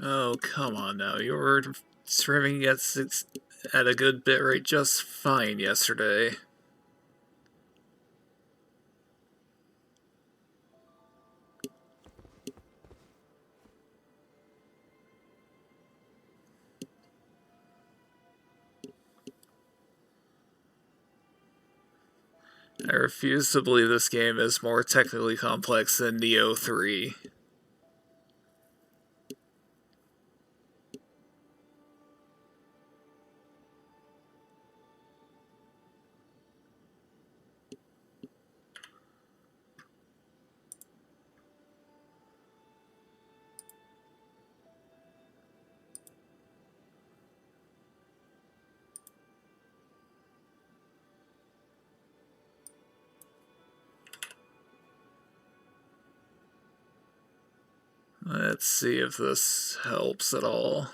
Oh, come on now. You were streaming at a good bitrate just fine yesterday. I refuse to believe this game is more technically complex than Neo 3. Let's see if this helps at all.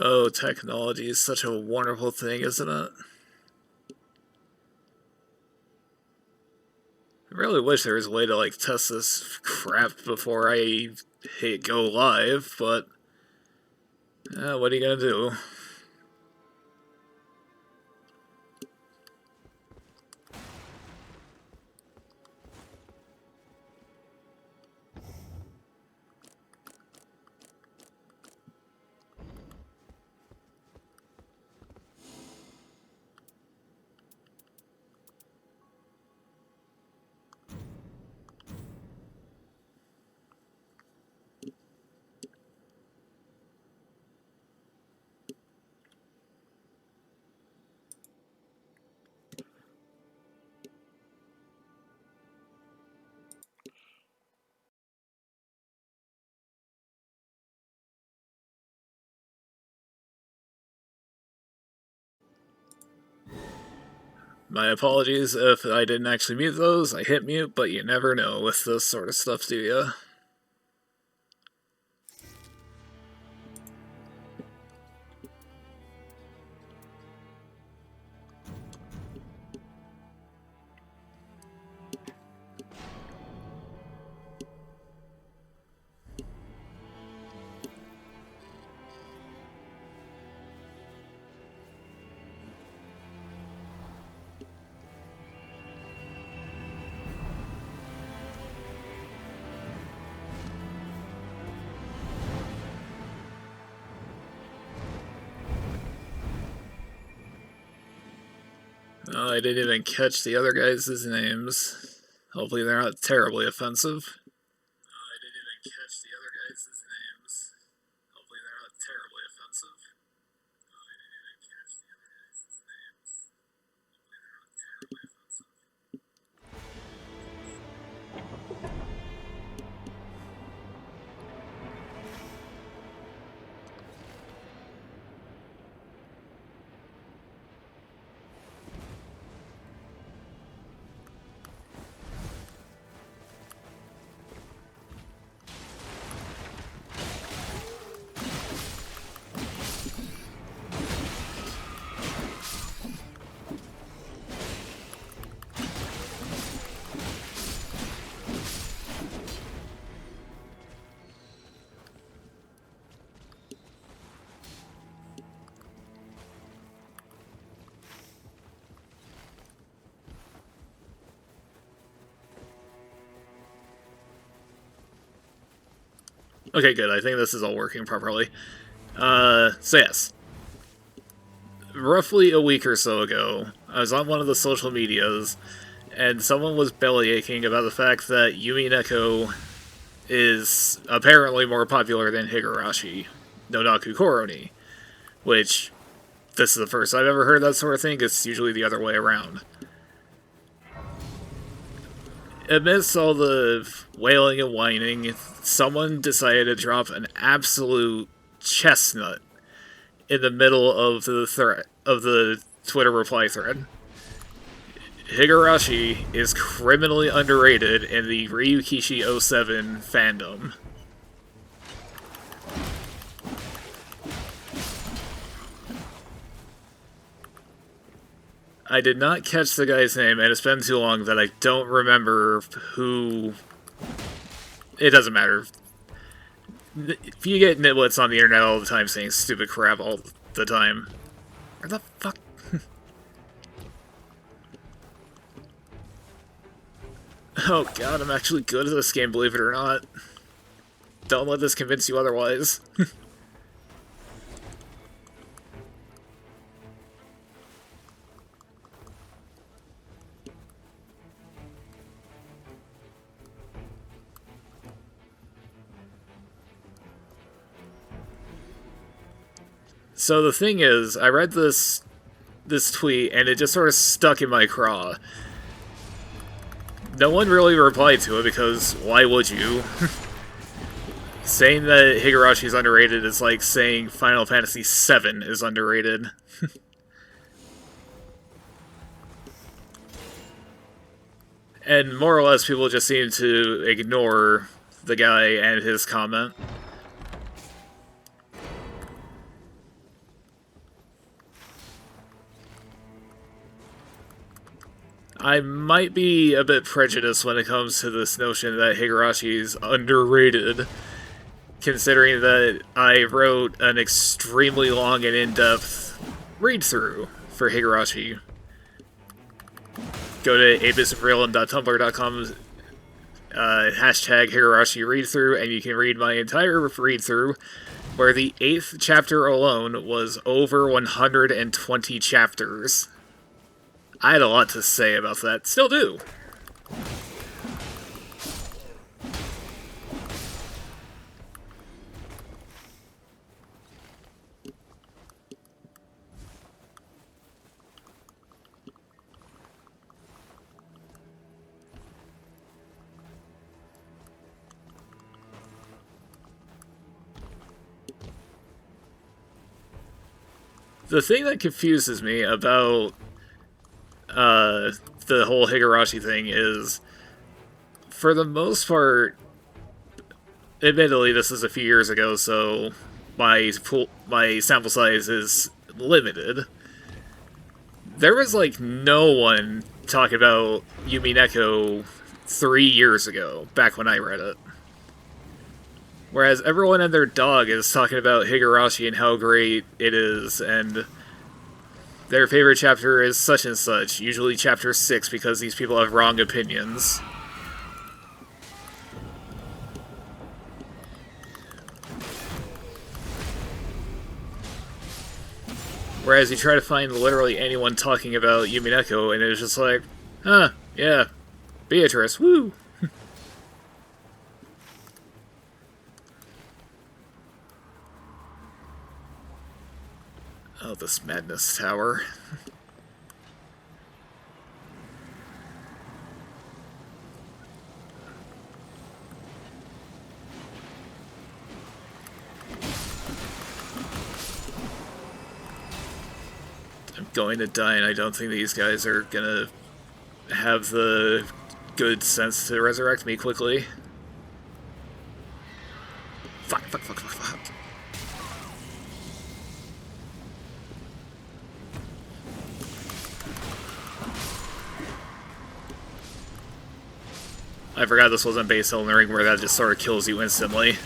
Oh, technology is such a wonderful thing, isn't it? I really wish there was a way to, like, test this crap before I hit go live, but what are you gonna do? My apologies if I didn't actually mute those. I hit mute, but you never know with this sort of stuff, do ya? Oh, I didn't even catch the other guys' names. Hopefully they're not terribly offensive. Oh, I didn't even catch the other guys' names. Hopefully they're not terribly offensive. Oh, I didn't even catch the other guys' names. Hopefully they're not terribly offensive. Okay, good. I think this is all working properly. So yes. Roughly a week or so ago, I was on one of the social medias, and someone was bellyaching about the fact that Yumi Neko is apparently more popular than Higurashi, no Naku Koro ni, which this is the first I've ever heard that sort of thing. It's usually the other way around. Amidst all the wailing and whining, someone decided to drop an absolute chestnut in the middle of the Twitter reply thread. Higurashi is criminally underrated in the Ryukishi 07 fandom. I did not catch the guy's name, and it's been too long that I don't remember who... It doesn't matter. If you get nitwits on the internet all the time saying stupid crap all the time... Where the fuck... Oh god, I'm actually good at this game, believe it or not. Don't let this convince you otherwise. So the thing is, I read this tweet, and it just sort of stuck in my craw. No one really replied to it, because why would you? Saying that Higurashi is underrated is like saying Final Fantasy VII is underrated. And more or less, people just seem to ignore the guy and his comment. I might be a bit prejudiced when it comes to this notion that Higurashi is underrated, considering that I wrote an extremely long and in-depth read-through for Higurashi. Go to abysmrealm.tumblr.com, hashtag Higurashi read-through, and you can read my entire read-through, where the 8th chapter alone was over 120 chapters. I had a lot to say about that. Still do. The thing that confuses me about the whole Higurashi thing is, for the most part, admittedly this is a few years ago, so my sample size is limited. There was like no one talking about Yumi Neko 3 years ago, back when I read it. Whereas everyone and their dog is talking about Higurashi and how great it is, and their favorite chapter is such and such, usually chapter 6, because these people have wrong opinions. Whereas you try to find literally anyone talking about Yumi Neko, and it's just like, huh, yeah, Beatrice, woo! Oh, this madness tower. I'm going to die, and I don't think these guys are gonna have the good sense to resurrect me quickly. Fuck, fuck, fuck, fuck, fuck. I forgot this wasn't base Elden Ring, where that just sort of kills you instantly.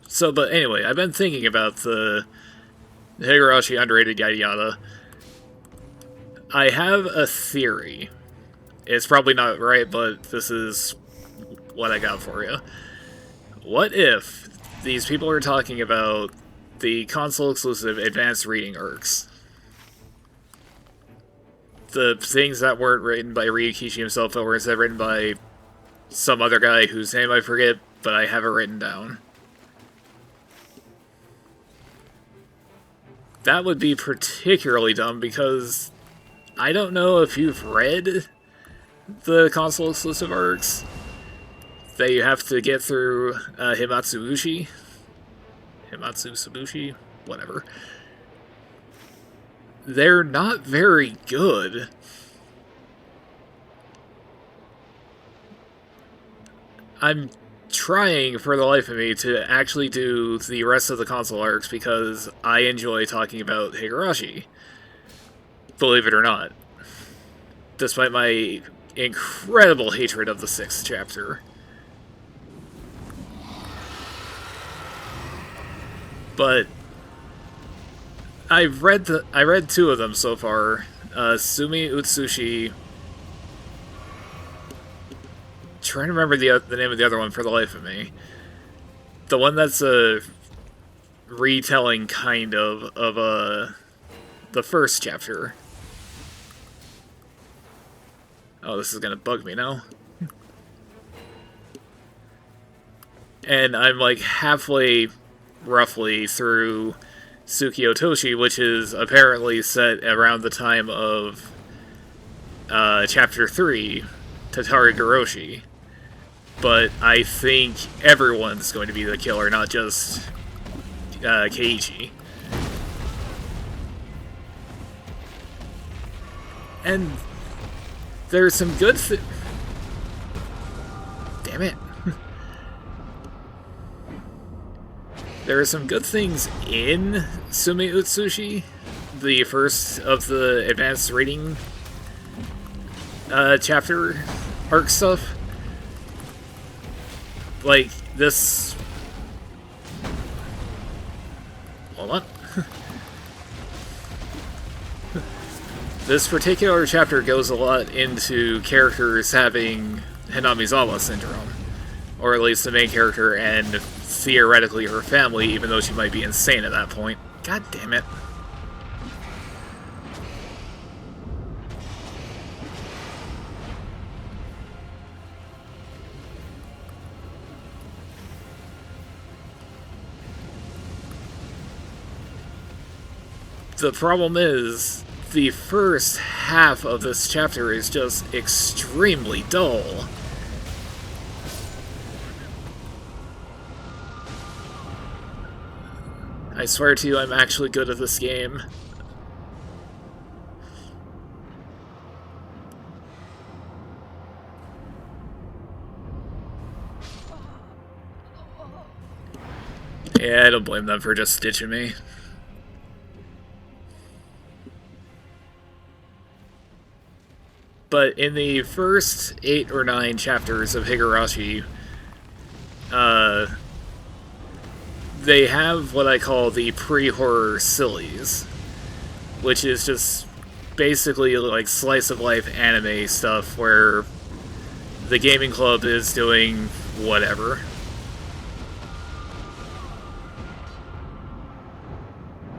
So, but anyway, I've been thinking about the Higurashi underrated yada yada. I have a theory. It's probably not right, but this is what I got for you. What if these people are talking about the console-exclusive advanced reading arcs? The things that weren't written by Ryukishi himself, but were instead written by some other guy whose name I forget, but I have it written down. That would be particularly dumb because I don't know if you've read the console exclusive arcs that you have to get through Himatsu Sabushi, whatever. They're not very good. I'm trying for the life of me to actually do the rest of the console arcs because I enjoy talking about Higurashi. Believe it or not. Despite my incredible hatred of the 6th chapter. But I read 2 of them so far. Sumi Utsushi. Trying to remember the name of the other one for the life of me. The one that's a retelling kind of the first chapter. Oh, this is gonna bug me now. And I'm like halfway, roughly, through Tsukio Toshi, which is apparently set around the time of Chapter 3, Tatari Goroshi. But I think everyone's going to be the killer, not just Keiichi. And there's some good damn it. There are some good things in Sumi Utsushi, the first of the advanced reading chapter arc stuff. Like, this... Hold on. This particular chapter goes a lot into characters having Hinamizawa syndrome. Or at least the main character and theoretically her family, even though she might be insane at that point. God damn it. The problem is, the first half of this chapter is just extremely dull. I swear to you, I'm actually good at this game. Yeah, I don't blame them for just stitching me. But in the first 8 or 9 chapters of Higurashi, they have what I call the pre-horror sillies, which is just basically like slice-of-life anime stuff where the gaming club is doing whatever.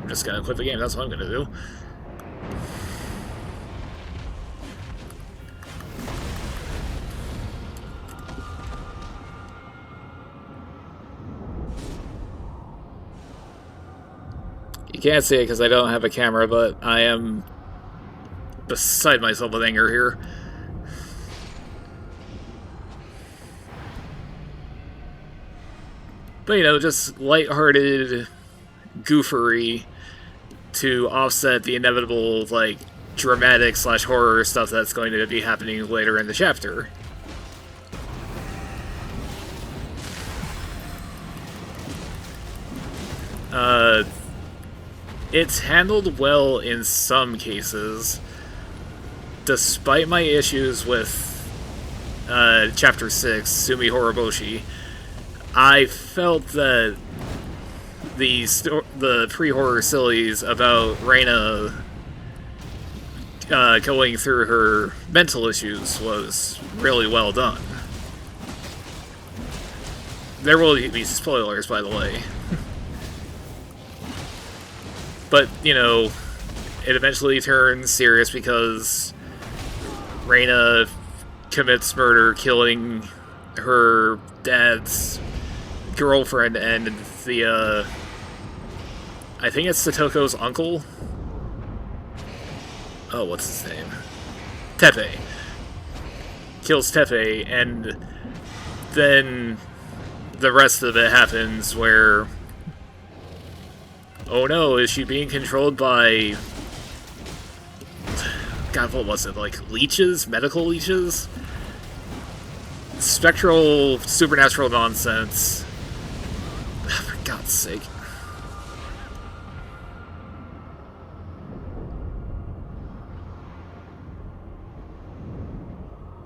I'm just gonna quit the game, that's what I'm gonna do. You can't see it because I don't have a camera, but I am beside myself with anger here. But, you know, just lighthearted goofery to offset the inevitable, like, dramatic/horror stuff that's going to be happening later in the chapter. It's handled well in some cases, despite my issues with Chapter 6, Sumi Horoboshi. I felt that the pre-horror sillies about Reina going through her mental issues was really well done. there will be spoilers, by the way. But, you know, it eventually turns serious because Reina commits murder, killing her dad's girlfriend and the, I think it's Satoko's uncle? Oh, what's his name? Tepe. Kills Tepe, and then the rest of it happens where, oh no, is she being controlled by, God, what was it, like leeches? Medical leeches? Spectral, supernatural nonsense. For God's sake.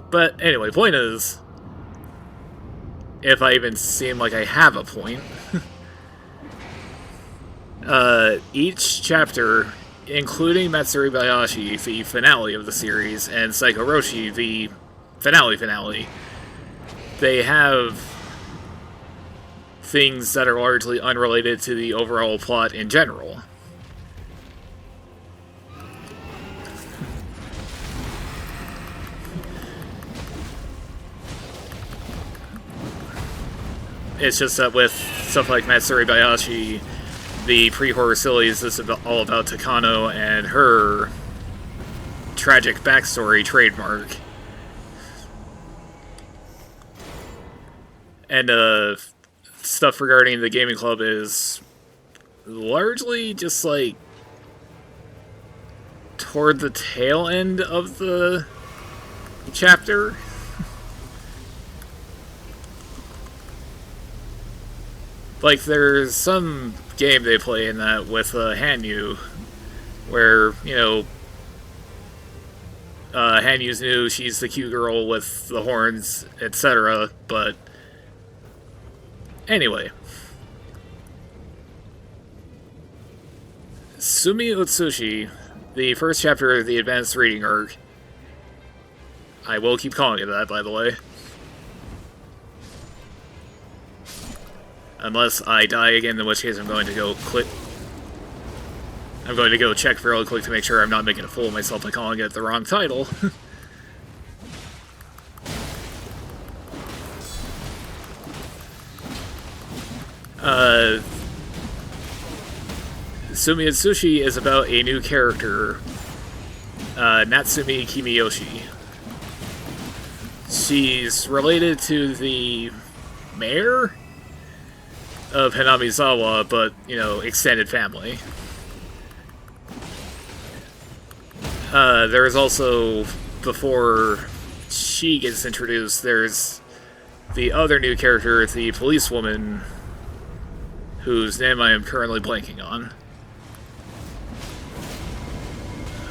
But anyway, point is, if I even seem like I have a point, each chapter, including Matsuri Bayashi, the finale of the series, and Psycho Roshi, the finale, they have things that are largely unrelated to the overall plot in general. It's just that with stuff like Matsuri Bayashi, the pre-horror sillies is all about Takano and her tragic backstory trademark. And stuff regarding the gaming club is largely just like toward the tail end of the chapter. Like, there's some game they play in that with Hanyu, where, you know, Hanyu's new, she's the cute girl with the horns, etc., but anyway. Sumi Utsushi, the first chapter of the advanced reading arc. I will keep calling it that, by the way. Unless I die again, in which case I'm going to go click. I'm going to go check really quick to make sure I'm not making a fool of myself by calling it the wrong title. Sumi Utsushi is about a new character, Natsumi Kimiyoshi. She's related to the mayor of Hanamizawa, but, you know, extended family. There's also, before she gets introduced, there's the other new character, the policewoman, whose name I am currently blanking on,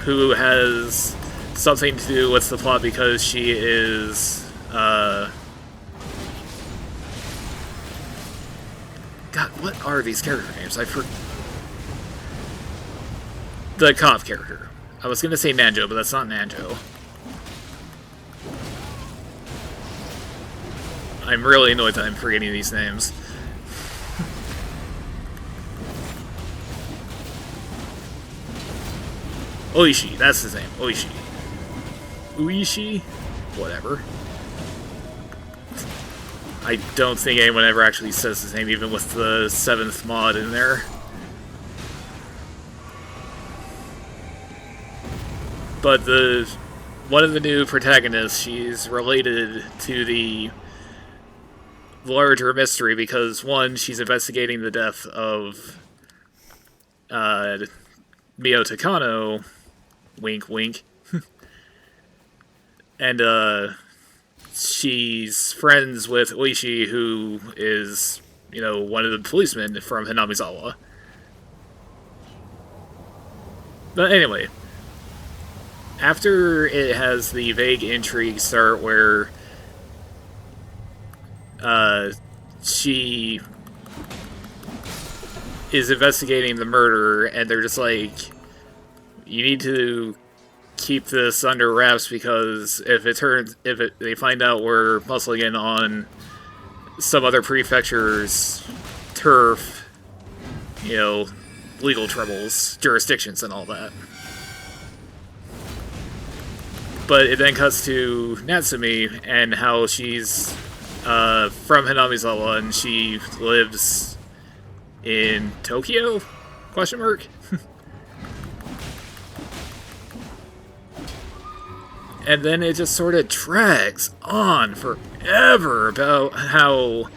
who has something to do with the plot because she is, God, what are these character names? The cop character. I was gonna say Nanjo, but that's not Nanjo. I'm really annoyed that I'm forgetting these names. Oishi, that's his name. Oishi. Uishi? Whatever. I don't think anyone ever actually says his name, even with the 7th mod in there. But one of the new protagonists, she's related to the larger mystery because, one, she's investigating the death of Mio Takano, wink wink, and she's friends with Oishi, who is, you know, one of the policemen from Hanamizawa. But anyway, after it has the vague intrigue start where she is investigating the murder, and they're just like, you need to keep this under wraps because if they find out we're muscling in on some other prefecture's turf, you know, legal troubles, jurisdictions, and all that. But it then cuts to Natsumi and how she's from Hinamizawa and she lives in Tokyo? Question mark? And then it just sort of drags on forever about how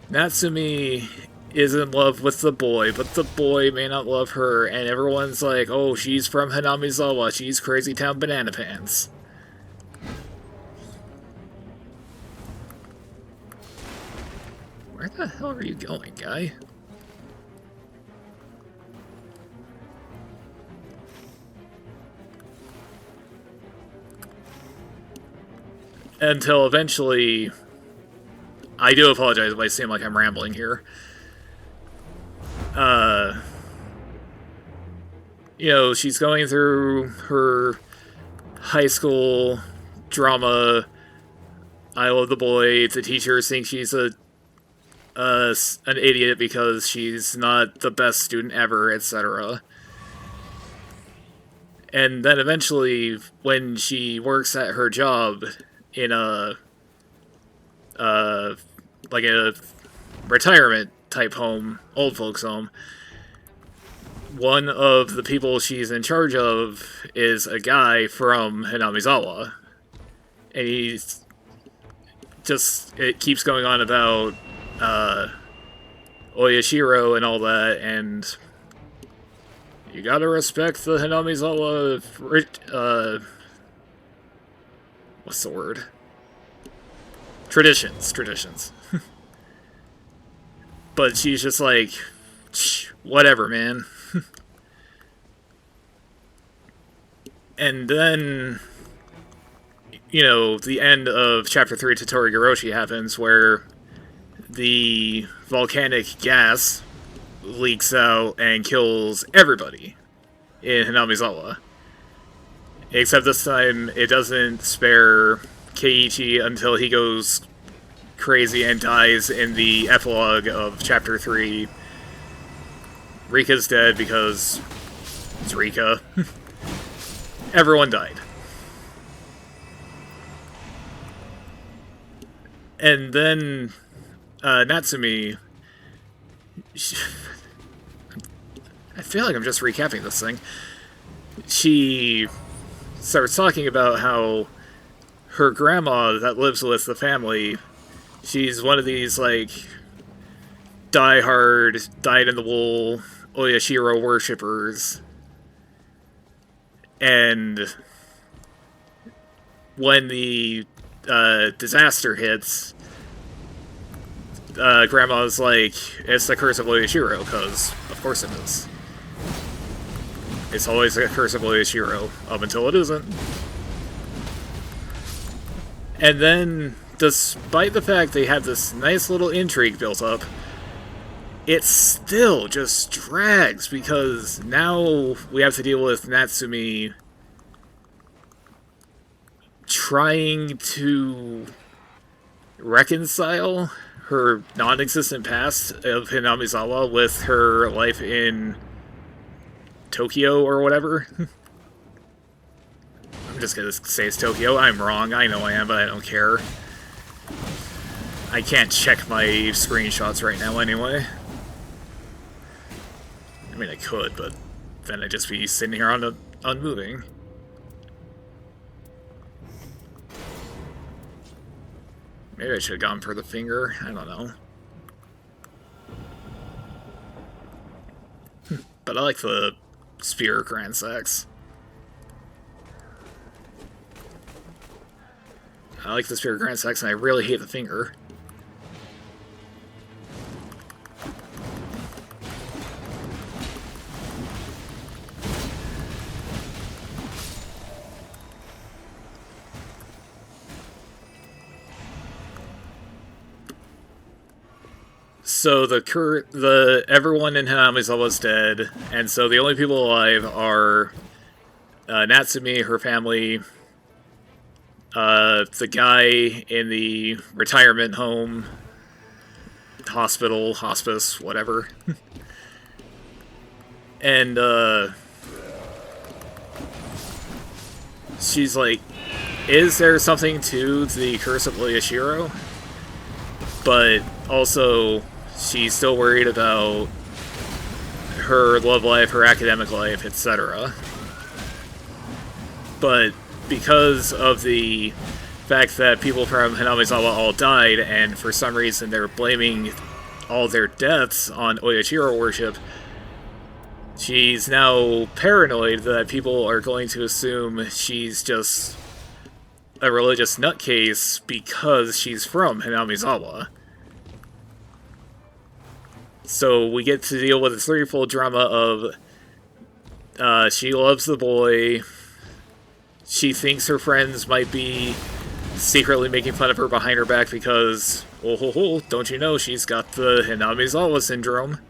Natsumi is in love with the boy, but the boy may not love her, and everyone's like, oh, she's from Hinamizawa, she's Crazy Town Banana Pants. Where the hell are you going, guy? Until eventually, I do apologize if I seem like I'm rambling here. You know, she's going through her high school drama. I love the boy. The teachers think she's an idiot because she's not the best student ever, etc. And then eventually, when she works at her job in a like a retirement type home, old folks home, one of the people she's in charge of is a guy from Hinamizawa. And he's just, it keeps going on about Oyashiro and all that, and you gotta respect the Hinamizawa what's the word? Traditions. But she's just like, whatever, man. And then, you know, the end of Chapter 3 to Higurashi happens, where the volcanic gas leaks out and kills everybody in Hinamizawa. Except this time, it doesn't spare Keiichi until he goes crazy and dies in the epilogue of Chapter 3. Rika's dead because it's Rika. Everyone died. And then Natsumi... I feel like I'm just recapping this thing. She starts talking about how her grandma that lives with the family, she's one of these, like, die-hard, dyed-in-the-wool Oyashiro worshippers. And when the disaster hits, Grandma's like, it's the curse of Oyashiro, because of course it is. It's always the curse of Oyashiro, up until it isn't. And then, despite the fact they have this nice little intrigue built up, it still just drags, because now we have to deal with Natsumi trying to reconcile her non-existent past of Hinamizawa with her life in Tokyo or whatever. I'm just gonna say it's Tokyo. I'm wrong. I know I am, but I don't care. I can't check my screenshots right now anyway. I mean, I could, but then I'd just be sitting here unmoving. Maybe I should have gone for the finger. I don't know. But I like the spear Grand Sax. I like the spear Grand Sax, and I really hate the finger. So everyone in Hinamizawa is dead, and so the only people alive are Natsumi, her family, the guy in the retirement home, hospital, hospice, whatever. And, she's like, is there something to the curse of Oyashiro? But also, she's still worried about her love life, her academic life, etc. But because of the fact that people from Hinamizawa all died, and for some reason they're blaming all their deaths on Oyashiro worship, she's now paranoid that people are going to assume she's just a religious nutcase because she's from Hinamizawa. So we get to deal with a threefold drama of she loves the boy, she thinks her friends might be secretly making fun of her behind her back because, oh, don't you know, she's got the Hinamizawa syndrome.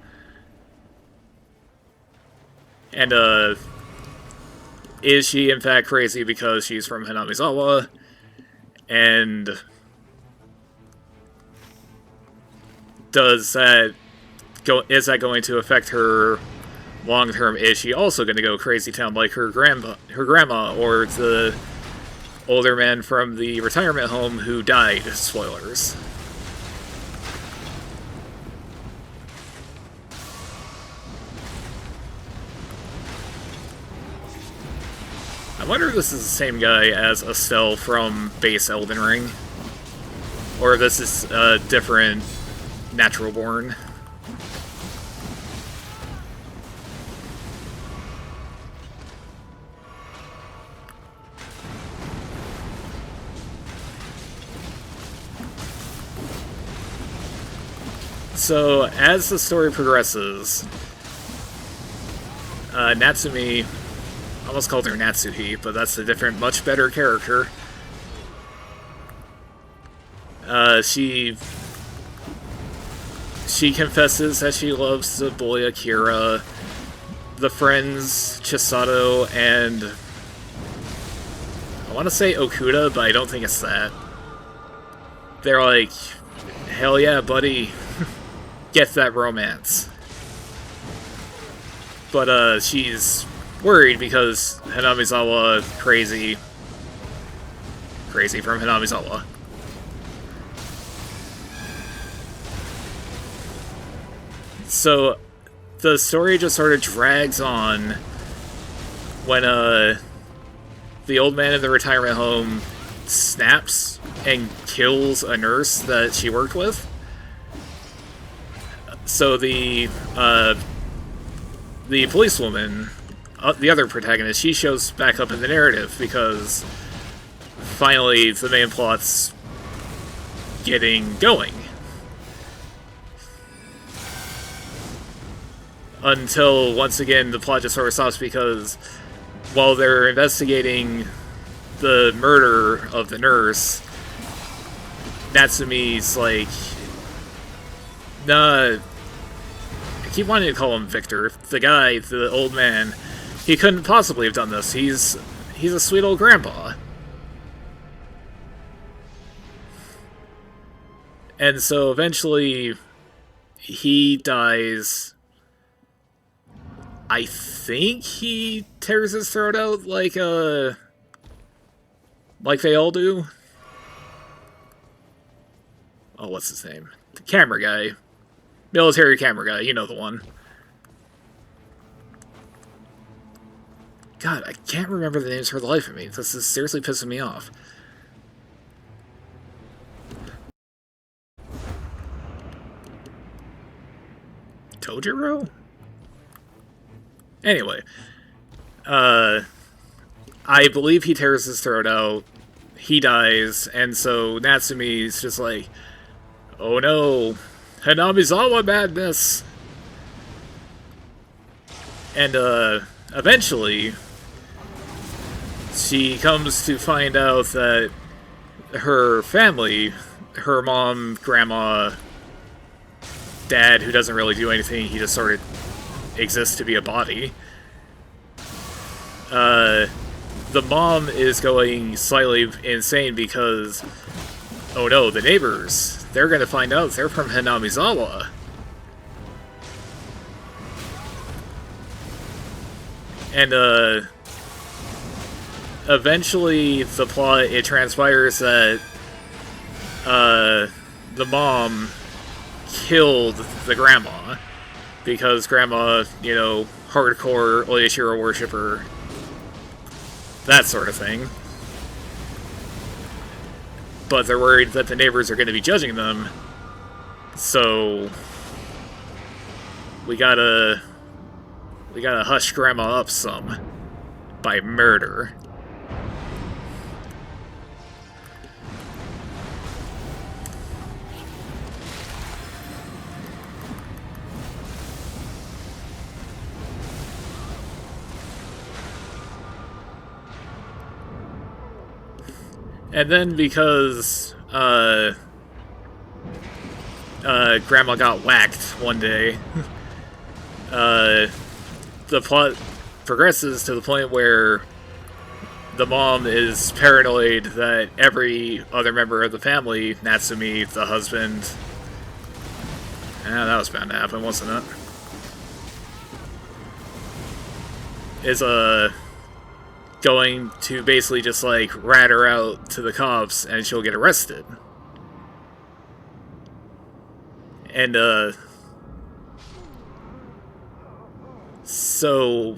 And, is she in fact crazy because she's from Hinamizawa? And is that going to affect her long term? Is she also going to go crazy town like her grandma, or the older man from the retirement home who died? Spoilers. I wonder if this is the same guy as Estelle from base Elden Ring, or if this is a different Natural Born. So, as the story progresses, Natsumi, I almost called her Natsuhi, but that's a different, much better character. She confesses that she loves the boy Akira, the friends Chisato, and I want to say Okuda, but I don't think it's that. They're like, hell yeah, buddy, get that romance. But she's worried because Hinamizawa crazy from Hinamizawa. So the story just sort of drags on when the old man in the retirement home snaps and kills a nurse that she worked with. So the policewoman, the other protagonist, she shows back up in the narrative because finally the main plot's getting going. Until, once again, the plot just sort of stops because while they're investigating the murder of the nurse, Natsumi's like, nah, I keep wanting to call him Victor. The guy, the old man, he couldn't possibly have done this. He's a sweet old grandpa. And so eventually he dies. I think he tears his throat out like they all do. Oh, what's his name? The camera guy. Military camera guy, you know the one. God, I can't remember the names for the life of me. This is seriously pissing me off. Tojiro? Anyway, I believe he tears his throat out, he dies, and so Natsumi's just like, oh no, Hinamizawa madness! And, eventually, she comes to find out that her family, her mom, grandma, dad, who doesn't really do anything, he just sort of exists to be a body. The mom is going slightly insane because, oh no, the neighbors, they're gonna find out they're from Hinamizawa. And, eventually the plot, it transpires that, the mom killed the grandma. Because grandma, you know, hardcore Oyashiro worshipper, that sort of thing. But they're worried that the neighbors are going to be judging them, so we gotta hush grandma up some by murder. And then because, Grandma got whacked one day, the plot progresses to the point where the mom is paranoid that every other member of the family, Natsumi, the husband... that was bound to happen, wasn't it? Is, going to basically just, like, rat her out to the cops, and she'll get arrested. And, so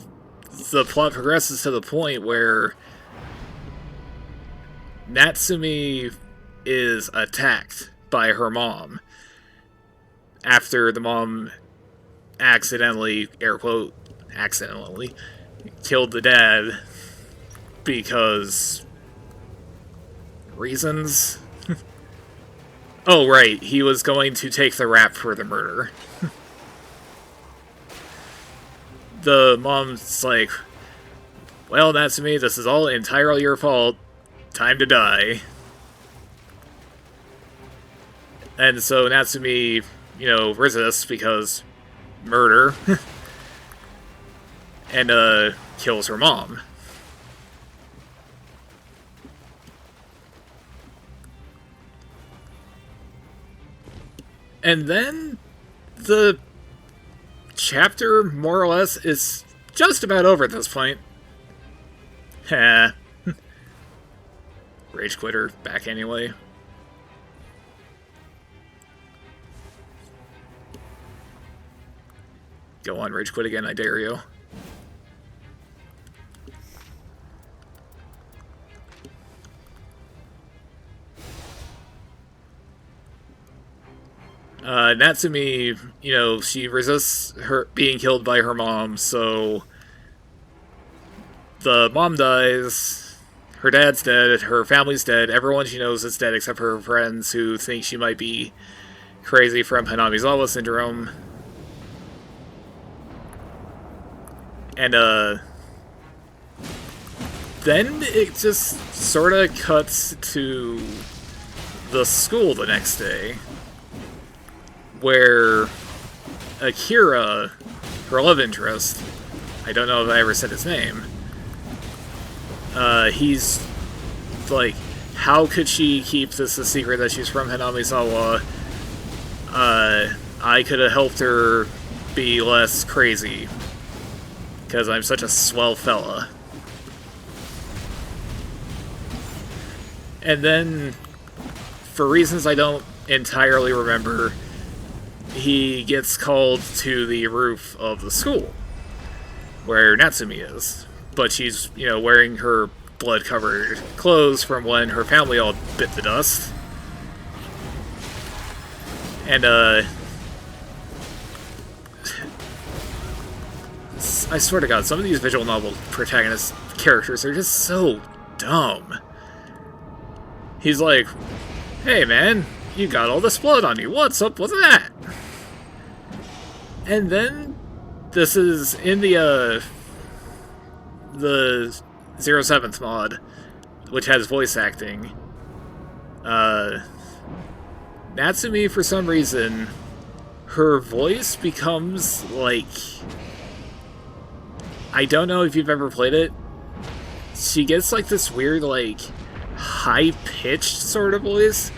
the plot progresses to the point where Natsumi is attacked by her mom after the mom accidentally, air quote, accidentally, killed the dad because reasons. Oh, right, he was going to take the rap for the murder. The mom's like, well, Natsumi, this is all entirely your fault. Time to die. And so Natsumi, you know, resists because murder. And, kills her mom. And then the chapter, more or less, is just about over at this point. Heh. Rage quitter, back anyway. Go on, rage quit again, I dare you. Natsumi, you know, she resists her being killed by her mom, so the mom dies, her dad's dead, her family's dead, everyone she knows is dead except for her friends who think she might be crazy from Hinamizawa syndrome. And, then it just sorta cuts to the school the next day, where Akira, her love interest, I don't know if I ever said his name, he's like, how could she keep this a secret that she's from Hinamizawa? I could have helped her be less crazy, because I'm such a swell fella. And then, for reasons I don't entirely remember, he gets called to the roof of the school, where Natsumi is. But she's, you know, wearing her blood-covered clothes from when her family all bit the dust. And, I swear to God, some of these visual novel protagonist characters are just so dumb. He's like, hey man, you got all this blood on you, what's up with that? And then, this is in the 07th mod, which has voice acting. Natsumi, for some reason, her voice becomes, like, I don't know if you've ever played it, she gets, like, this weird, like, high-pitched sort of voice.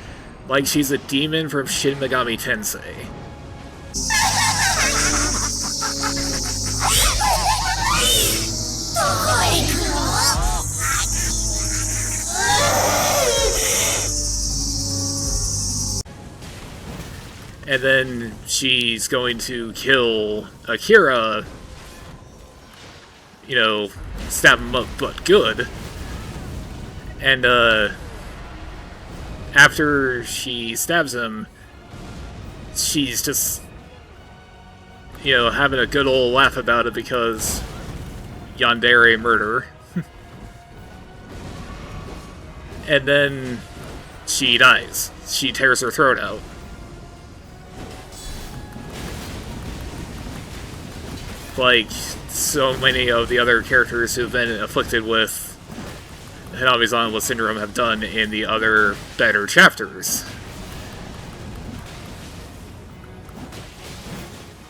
Like she's a demon from Shin Megami Tensei. And then she's going to kill Akira, you know, stab him up but good. And after she stabs him, she's just, you know, having a good old laugh about it because yandere murder. And then she dies. She tears her throat out. Like so many of the other characters who've been afflicted with Hanami's Onward Syndrome have done in the other better chapters.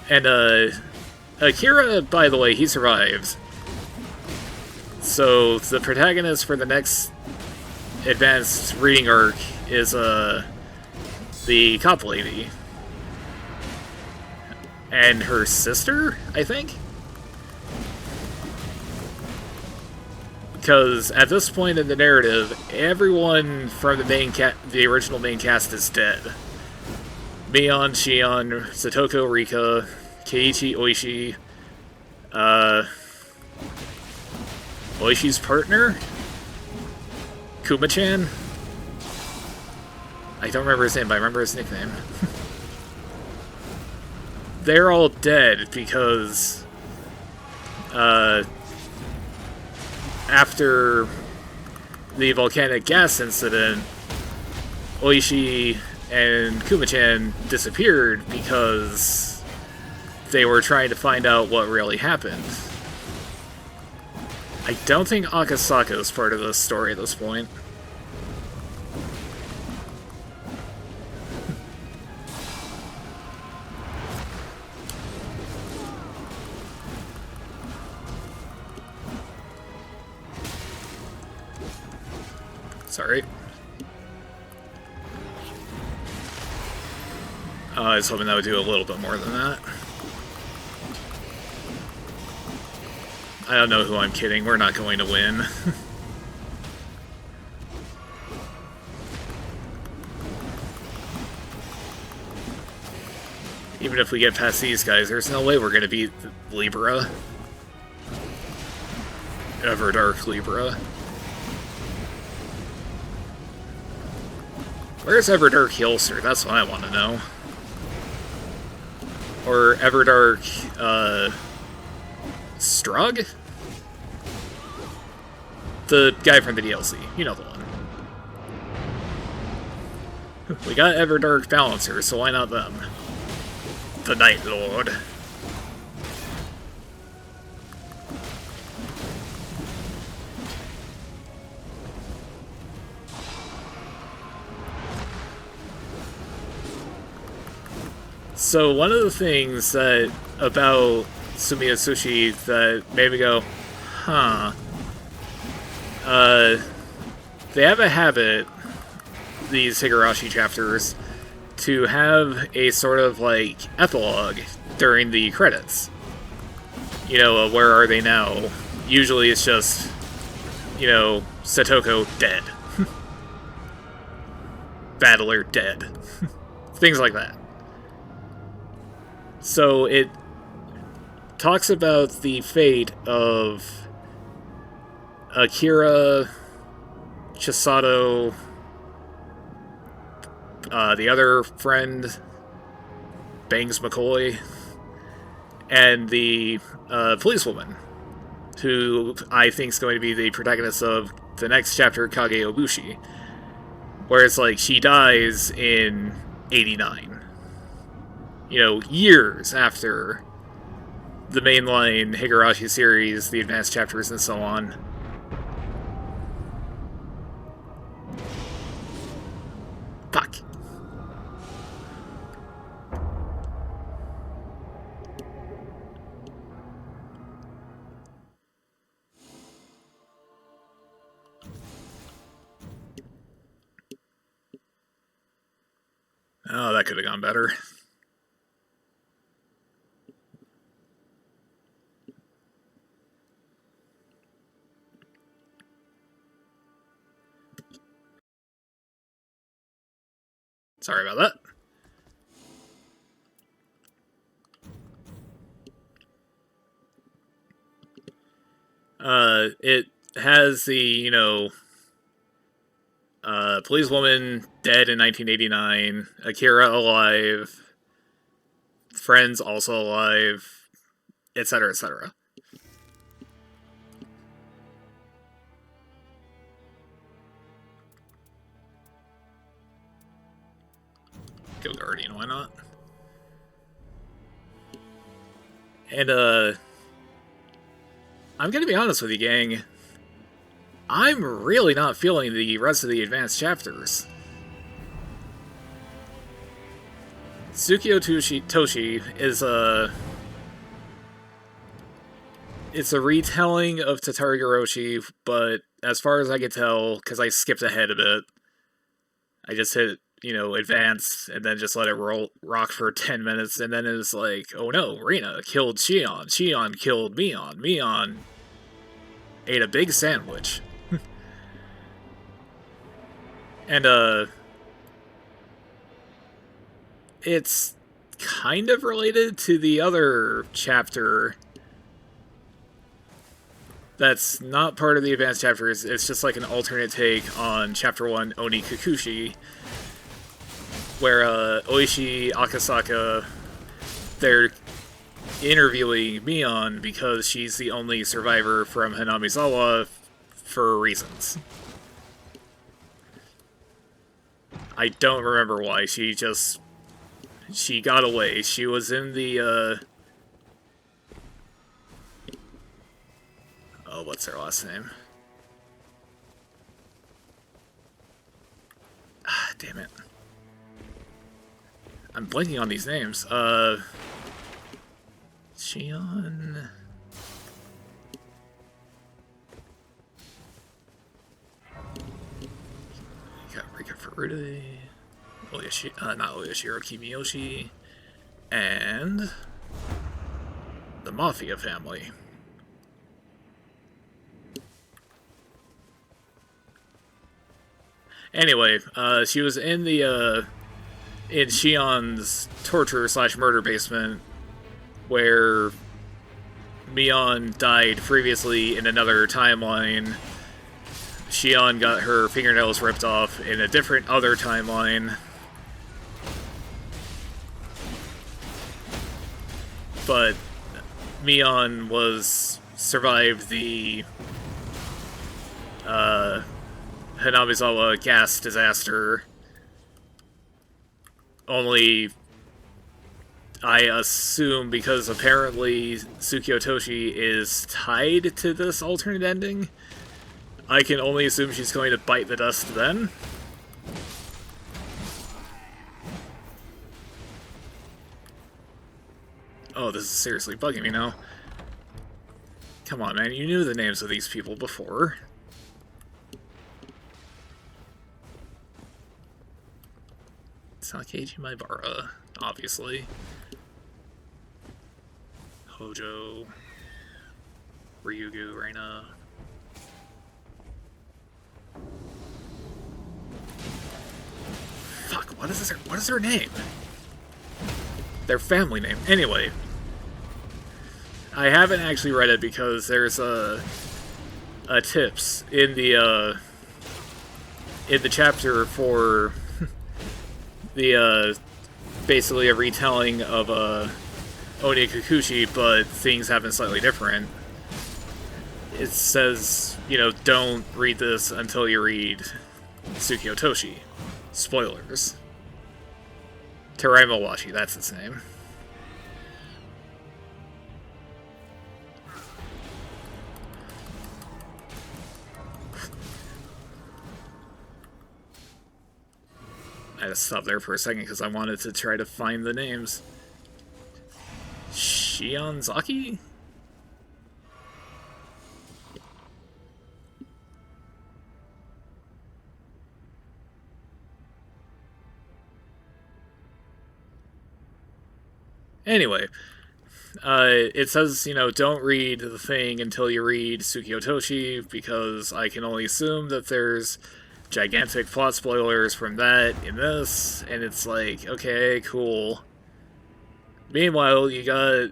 And Akira, by the way, he survived. So the protagonist for the next advanced reading arc is the cop lady. And her sister, I think? Because at this point in the narrative, everyone from the original main cast is dead. Mion, Shion, Satoko, Rika, Keiichi, Oishi, Oishi's partner? Kuma-chan? I don't remember his name, but I remember his nickname. They're all dead because after the volcanic gas incident, Oishi and Kuma-chan disappeared because they were trying to find out what really happened. I don't think Akasaka is part of this story at this point. Sorry. I was hoping that would do a little bit more than that. I don't know who I'm kidding. We're not going to win. Even if we get past these guys, there's no way we're going to beat Libra. Everdark Libra. Where's Everdark Hilster? That's what I want to know. Or Everdark, Strug? The guy from the DLC. You know the one. We got Everdark Balancer, so why not them? The Night Lord. So one of the things that about Sumiya Sushi that made me go, huh. They have a habit, these Higurashi chapters, to have a sort of like epilogue during the credits. You know, where are they now? Usually it's just, you know, Satoko dead. Battler dead. Things like that. So it talks about the fate of Akira, Chisato, the other friend, Bangs McCoy, and the policewoman, who I think is going to be the protagonist of the next chapter, Kage Obushi, where it's like she dies in 89. You know, years after the mainline Higurashi series, the advanced chapters, and so on. Fuck. Oh, that could have gone better. Sorry about that. It has the, you know, policewoman dead in 1989, Akira alive, friends also alive, etc., etc. Go Guardian, why not? And, I'm gonna be honest with you, gang. I'm really not feeling the rest of the advanced chapters. Tsukio Toshi is it's a retelling of Tatari Goroshi, but as far as I can tell, because I skipped ahead a bit, I just hit, you know, advance, and then just let it rock for 10 minutes, and then it was like, oh no, Rina killed Shion, Shion killed Mion, Mion ate a big sandwich. And, it's kind of related to the other chapter that's not part of the advanced chapters. It's just like an alternate take on Chapter 1, Oni Kikushi, where Oishi Akasaka, they're interviewing Mion because she's the only survivor from Hanamizawa for reasons. I don't remember why. She got away. She was in the, oh, what's her last name? Ah, damn it. I'm blanking on these names. Shion... Got Rika Furude, not Oyashiro Kimiyoshi, and the Mafia family. Anyway, she was in the, in Shion's torture/murder basement, where Mion died previously in another timeline. Shion got her fingernails ripped off in a different other timeline. But Mion survived the Hanamizawa gas disaster. Only, I assume, because apparently Tsukio Toshi is tied to this alternate ending, I can only assume she's going to bite the dust then. Oh, this is seriously bugging me now. Come on, man, you knew the names of these people before. Sakeiji Maibara, obviously. Hojo. Ryugu, Reina. Fuck, what is her name? Their family name. Anyway. I haven't actually read it because there's a tips in the chapter for the basically a retelling of Oni Kikushi, but things happen slightly different. It says, you know, don't read this until you read Tsukio Toshi. Spoilers. Terai Mawashi, that's its name. I had to stop there for a second because I wanted to try to find the names. Shionzaki? Anyway, it says, don't read the thing until you read Tsukio Toshi, because I can only assume that there's gigantic plot spoilers from that in this, and it's like, okay, cool. Meanwhile, you got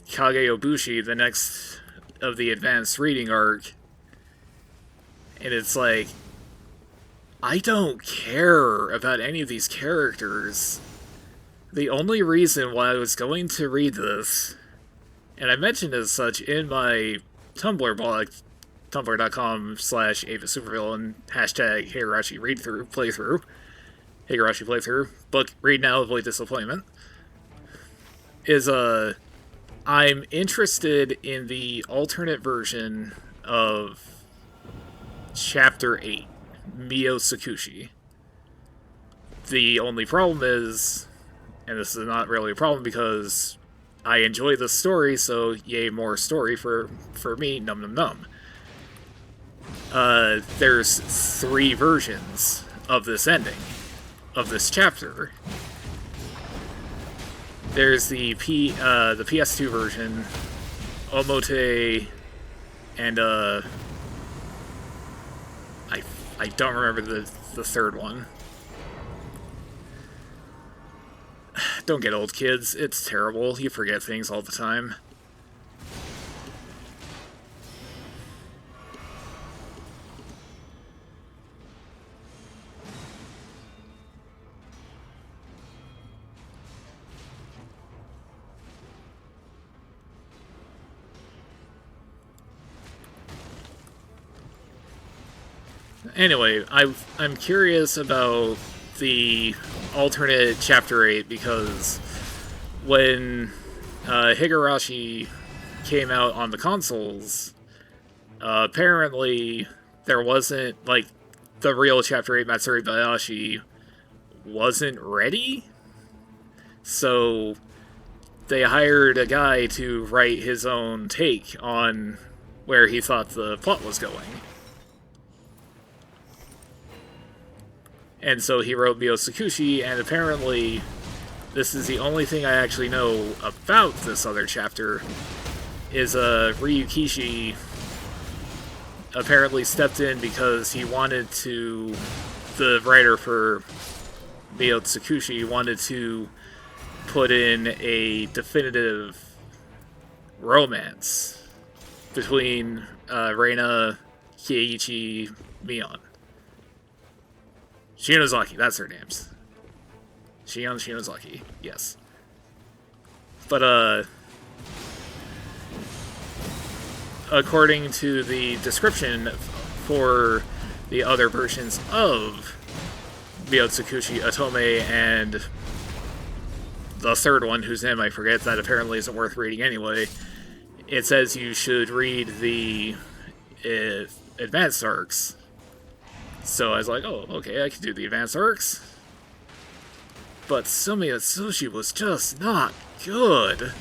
Kageyobushi, the next of the advanced reading arc, and it's like, I don't care about any of these characters. The only reason why I was going to read this, and I mentioned as such in my Tumblr blog, tumblr.com/AvaSupervillain, hashtag Higurashi playthrough, Higurashi playthrough, book, read now, avoid disappointment, is, I'm interested in the alternate version of Chapter 8, Mio Tsukushi. The only problem is, and this is not really a problem because I enjoy the story, so yay, more story for me, num num num. There's 3 versions of this ending, of this chapter. There's the PS2 version, Omote, and I don't remember the third one. Don't get old, kids. It's terrible. You forget things all the time. Anyway, I'm curious about the alternate Chapter 8 because when Higurashi came out on the consoles, apparently there wasn't, like, the real Chapter 8 Matsuri Bayashi wasn't ready, so they hired a guy to write his own take on where he thought the plot was going. And so he wrote Mio Tsukushi, and apparently this is the only thing I actually know about this other chapter, is Ryukishi apparently stepped in because he wanted to, the writer for Mio Tsukushi wanted to put in a definitive romance between Reina, Kieiichi, Mion. Shinozaki, that's her names. Shion Shinozaki, yes. But, according to the description for the other versions of Mio Tsukushi, Otome, and the third one, whose name I forget, that apparently isn't worth reading anyway, it says you should read the advanced arcs. So I was like, oh, okay, I can do the advanced arcs. But Sumiya Tsushi was just not good.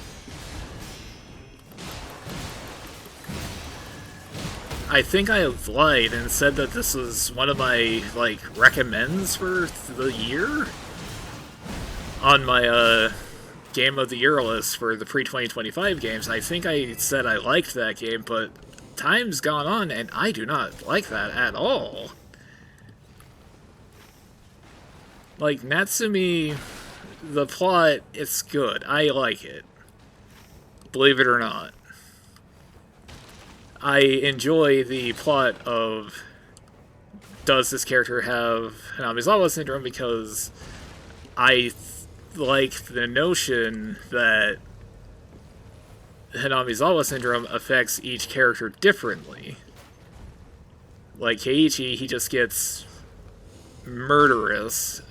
I think I lied and said that this was one of my, like, recommends for the year on my, Game of the Year list for the pre-2025 games. I think I said I liked that game, but time's gone on and I do not like that at all. Like, Natsumi, the plot, it's good. I like it. Believe it or not. I enjoy the plot of, does this character have Hanamizawa syndrome, because I like the notion that Hanamizawa syndrome affects each character differently. Like Keiichi, he just gets murderous.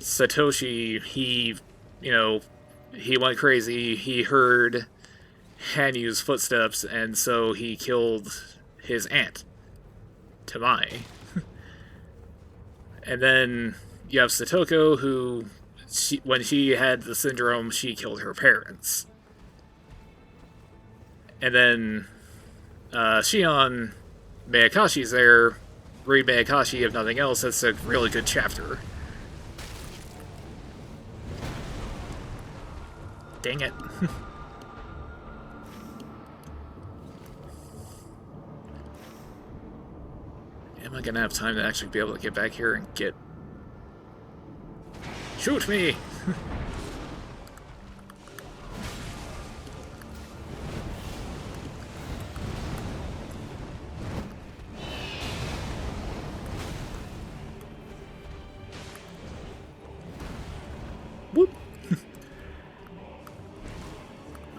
Satoshi, he went crazy. He heard Hanyu's footsteps, and so he killed his aunt, Tamai. And then you have Satoko, who, when she had the syndrome, she killed her parents. And then Shion Miyakashi's there. Read Miyakashi, if nothing else. That's a really good chapter. Dang it. Am I gonna have time to actually be able to get back here and get... Shoot me! Whoop!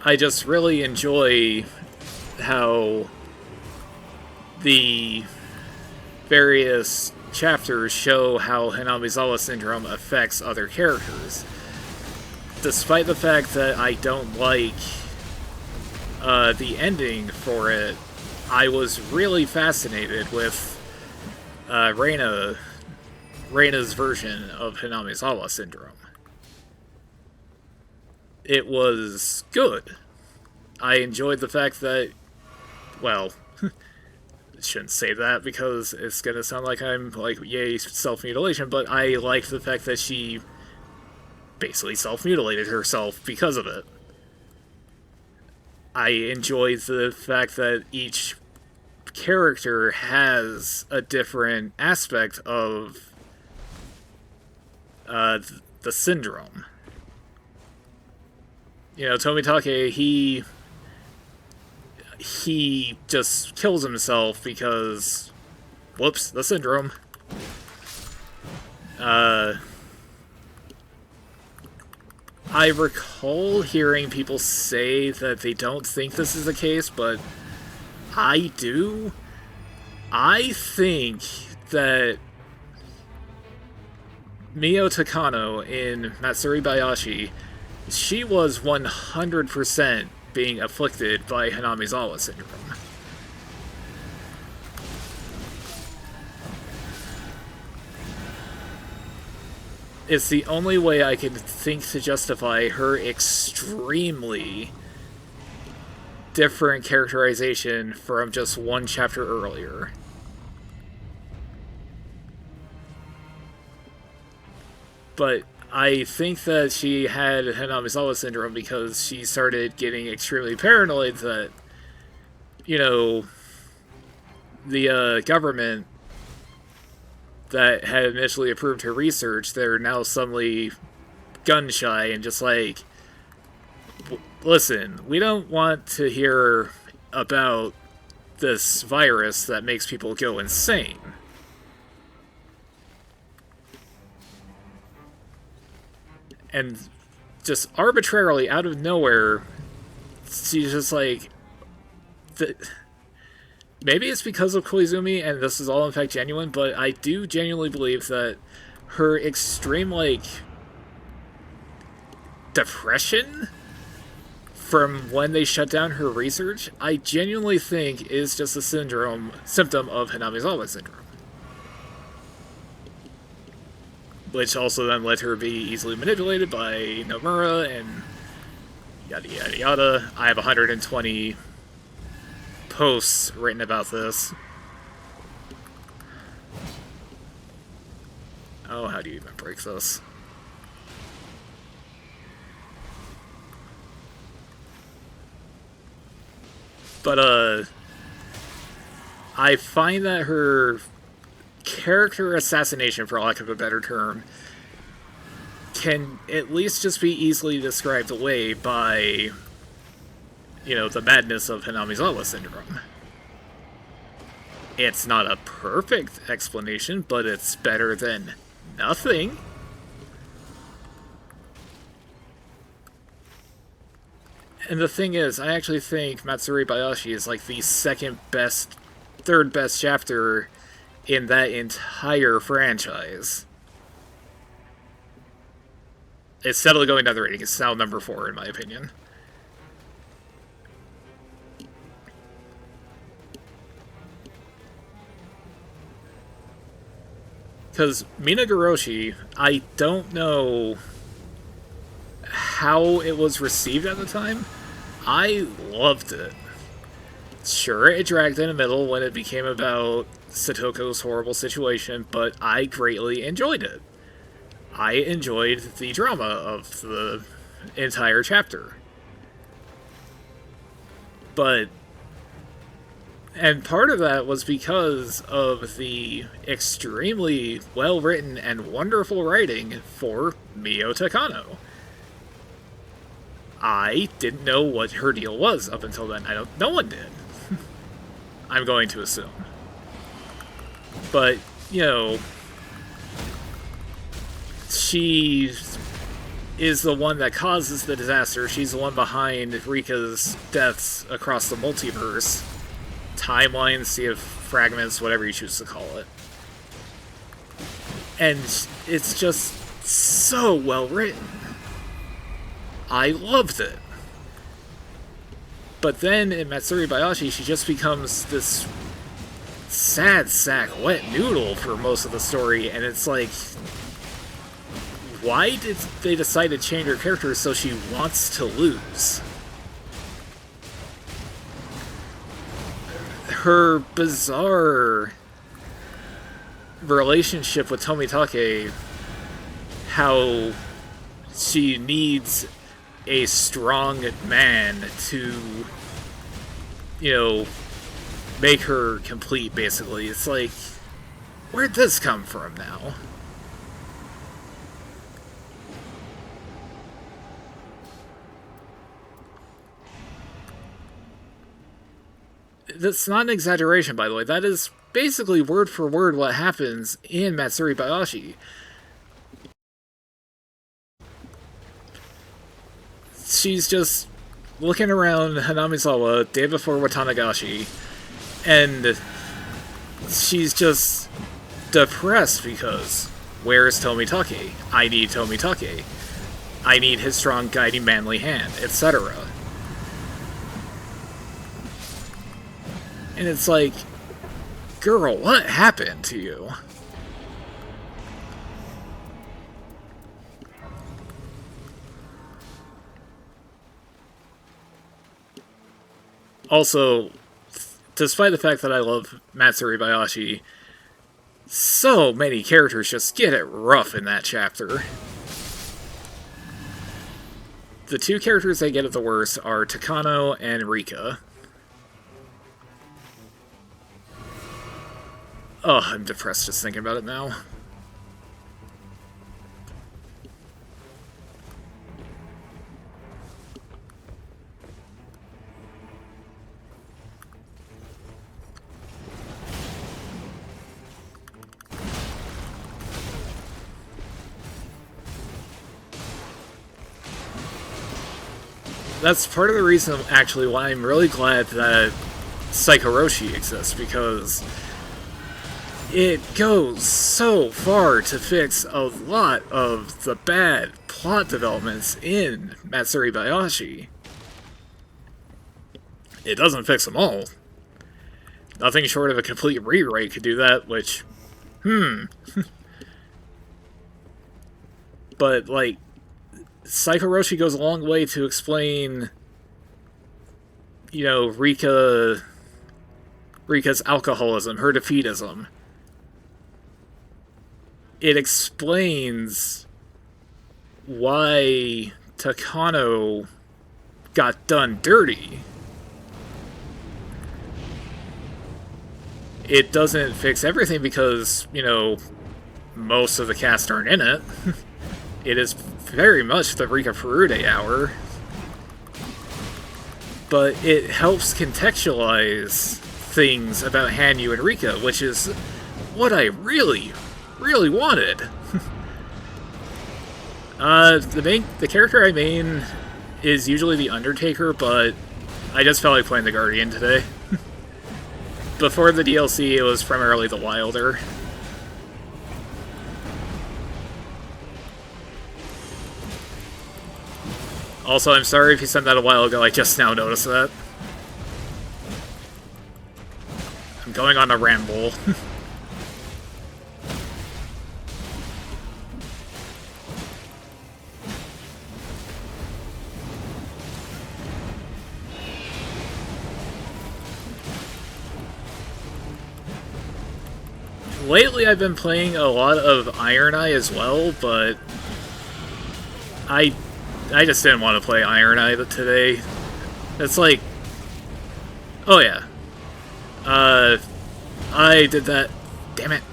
I just really enjoy how the various chapters show how Hinamizawa syndrome affects other characters. Despite the fact that I don't like the ending for it, I was really fascinated with Reina's version of Hinamizawa syndrome. It was good. I enjoyed the fact that, well, shouldn't say that because it's gonna sound like I'm like, yay, self-mutilation, but I liked the fact that she basically self-mutilated herself because of it. I enjoyed the fact that each character has a different aspect of the syndrome. You know, Tomitake, he just kills himself because, whoops, the syndrome. I recall hearing people say that they don't think this is the case, but I do. I think that Mio Takano in Matsuri Bayashi, she was 100% being afflicted by Hinamizawa syndrome. It's the only way I can think to justify her extremely different characterization from just one chapter earlier. But I think that she had Hinamizawa syndrome because she started getting extremely paranoid that, you know, the government that had initially approved her research, they're now suddenly gun-shy and just like, listen, we don't want to hear about this virus that makes people go insane. And just arbitrarily, out of nowhere, she's just like... Maybe it's because of Koizumi, and this is all in fact genuine, but I do genuinely believe that her extreme, like, depression from when they shut down her research, I genuinely think is just a symptom of Hinamizawa syndrome. Which also then let her be easily manipulated by Nomura and yada yada yada. I have 120 posts written about this. Oh, how do you even break this? But, I find that her character assassination, for lack of a better term, can at least just be easily described away by, you know, the madness of Hinamizawa syndrome. It's not a perfect explanation, but it's better than nothing. And the thing is, I actually think Matsuri Bayashi is like the third best chapter in that entire franchise. It's steadily going down the rating. It's now number 4, in my opinion. Because Minagoroshi, I don't know how it was received at the time. I loved it. Sure, it dragged in the middle when it became about Satoko's horrible situation, but I greatly enjoyed it. I enjoyed the drama of the entire chapter. And part of that was because of the extremely well-written and wonderful writing for Mio Takano. I didn't know what her deal was up until then. No one did. I'm going to assume. But, you know, she is the one that causes the disaster. She's the one behind Rika's deaths across the multiverse. Timelines, sea of fragments, whatever you choose to call it. And it's just so well written. I loved it. But then in Matsuri Bayashi, she just becomes this sad sack wet noodle for most of the story, and it's like, why did they decide to change her character so she wants to lose? Her bizarre relationship with Tomitake, how she needs a strong man to, you know, make her complete, basically. It's like, where'd this come from now? That's not an exaggeration, by the way. That is basically word for word what happens in Matsuri Bayashi. She's just looking around Hanamizawa day before Watanagashi, and she's just depressed because where's Tomitake? I need Tomitake. I need his strong, guiding, manly hand, etc. And it's like, girl, what happened to you? Also, despite the fact that I love Matsuri Bayashi, so many characters just get it rough in that chapter. The two characters that get it the worst are Takano and Rika. Oh, I'm depressed just thinking about it now. That's part of the reason, actually, why I'm really glad that Higurashi exists, because it goes so far to fix a lot of the bad plot developments in Matsuri Bayashi. It doesn't fix them all. Nothing short of a complete rewrite could do that, which, But, like, Higurashi goes a long way to explain, you know, Rika's alcoholism, her defeatism. It explains why Takano got done dirty. It doesn't fix everything because, you know, most of the cast aren't in it. It is very much the Rika Furude hour. But it helps contextualize things about Hanyu and Rika, which is what I really wanted. The character I main is usually the Undertaker, but I just felt like playing the Guardian today. Before the DLC, it was primarily the Wilder. Also, I'm sorry if you sent that a while ago, I just now noticed that. I'm going on a ramble. Lately, I've been playing a lot of Iron Eye as well, but I I just didn't want to play Iron Eye today. It's like, oh yeah, I did that. Damn it.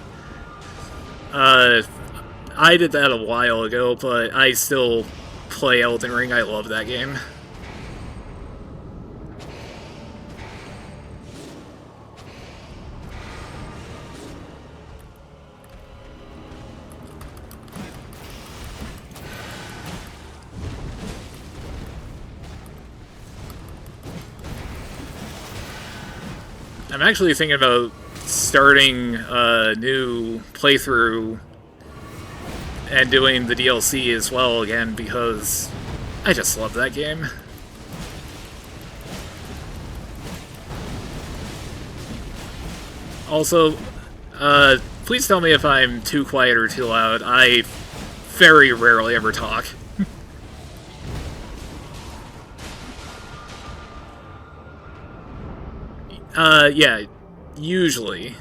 I did that a while ago, but I still play Elden Ring. I love that game. I'm actually thinking about starting a new playthrough and doing the DLC as well again, because I just love that game. Also, please tell me if I'm too quiet or too loud. I very rarely ever talk. Yeah, usually.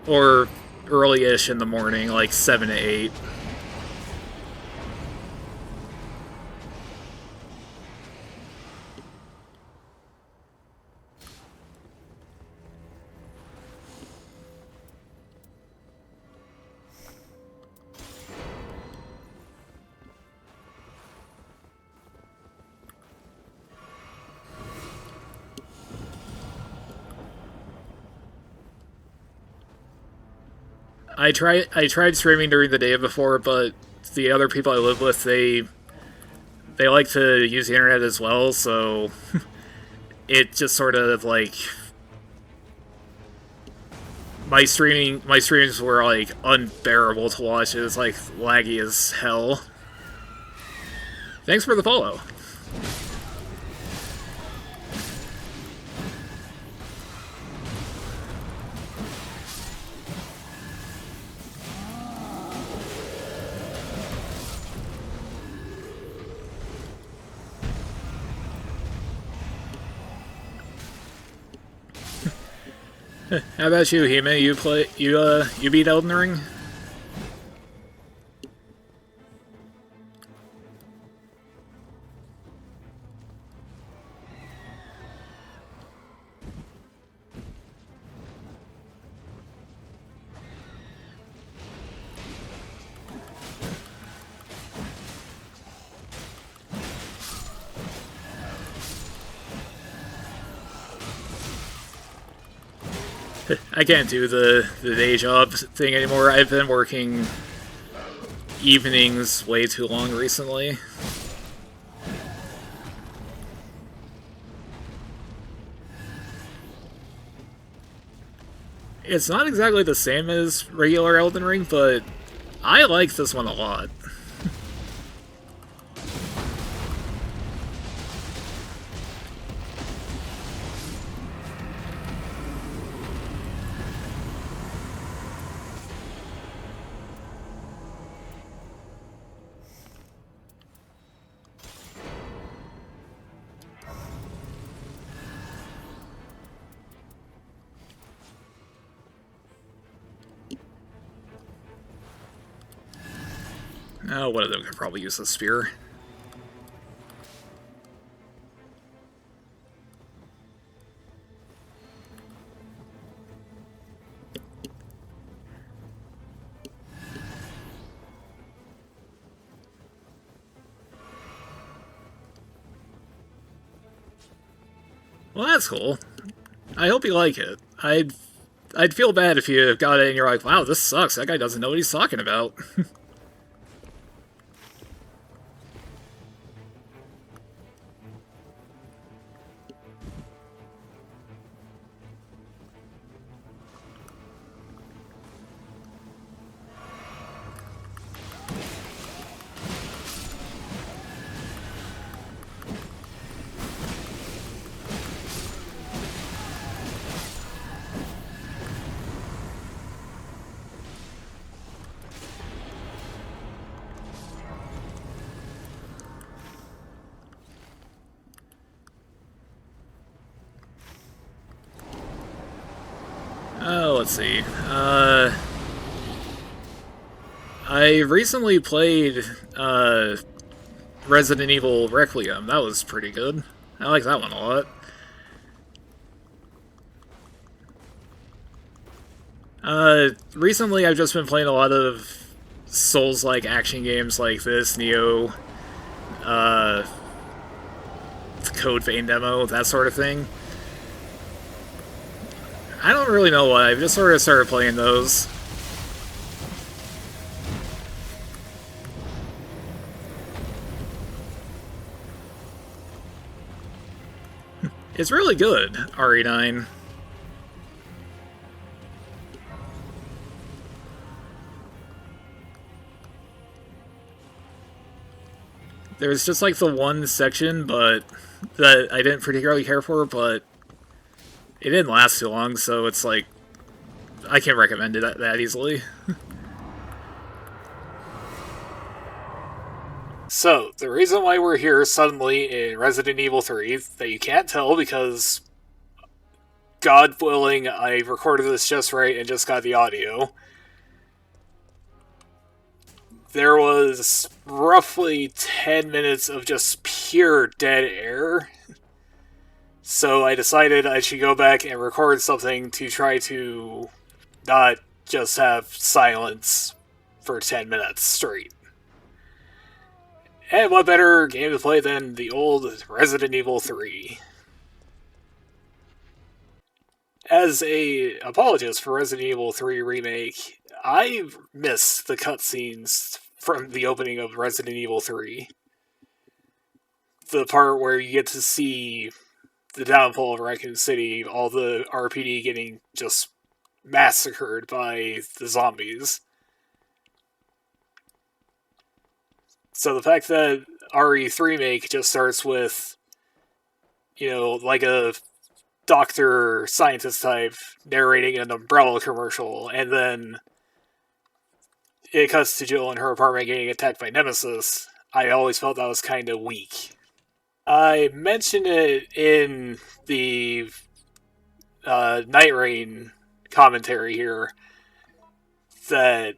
Or early-ish in the morning, like 7 to 8. I tried streaming during the day before, but the other people I live with, they like to use the internet as well, so it just sort of like my streams were like unbearable to watch. It was like laggy as hell. Thanks for the follow. How about you, Hime? You beat Elden Ring? I can't do the day job thing anymore. I've been working evenings way too long recently. It's not exactly the same as regular Elden Ring, but I like this one a lot. Oh, one of them could probably use a spear. Well, that's cool. I hope you like it. I'd feel bad if you got it and you're like, wow, this sucks. That guy doesn't know what he's talking about. Oh, let's see. I recently played Resident Evil Requiem. That was pretty good. I like that one a lot. Recently I've just been playing a lot of Souls-like action games like this, Neo, Code Vein demo, that sort of thing. I don't really know why, I've just sort of started playing those. It's really good, RE9. There's just like the one section, but that I didn't particularly care for, but it didn't last too long, so it's like I can't recommend it that easily. So, the reason why we're here suddenly in Resident Evil 3, that you can't tell because, God willing, I recorded this just right and just got the audio. There was roughly 10 minutes of just pure dead air. So I decided I should go back and record something to try to not just have silence for 10 minutes straight. And what better game to play than the old Resident Evil 3? As a apologist for Resident Evil 3 Remake, I miss the cutscenes from the opening of Resident Evil 3. The part where you get to see the downfall of Raccoon City, all the RPD getting just massacred by the zombies. So the fact that RE3 Remake just starts with, you know, like a doctor scientist type narrating an Umbrella commercial, and then it cuts to Jill in her apartment getting attacked by Nemesis, I always felt that was kind of weak. I mentioned it in the Nightreign commentary here that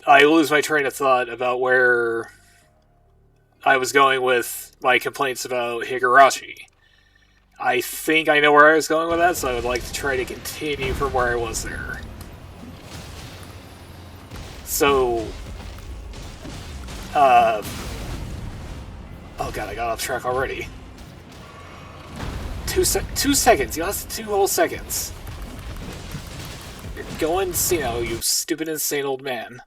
I lose my train of thought about where I was going with my complaints about Higurashi. I think I know where I was going with that, so I would like to try to continue from where I was there. So, oh god, I got off track already. 2 seconds, you lost 2 whole seconds. You're going Sino, you stupid insane old man.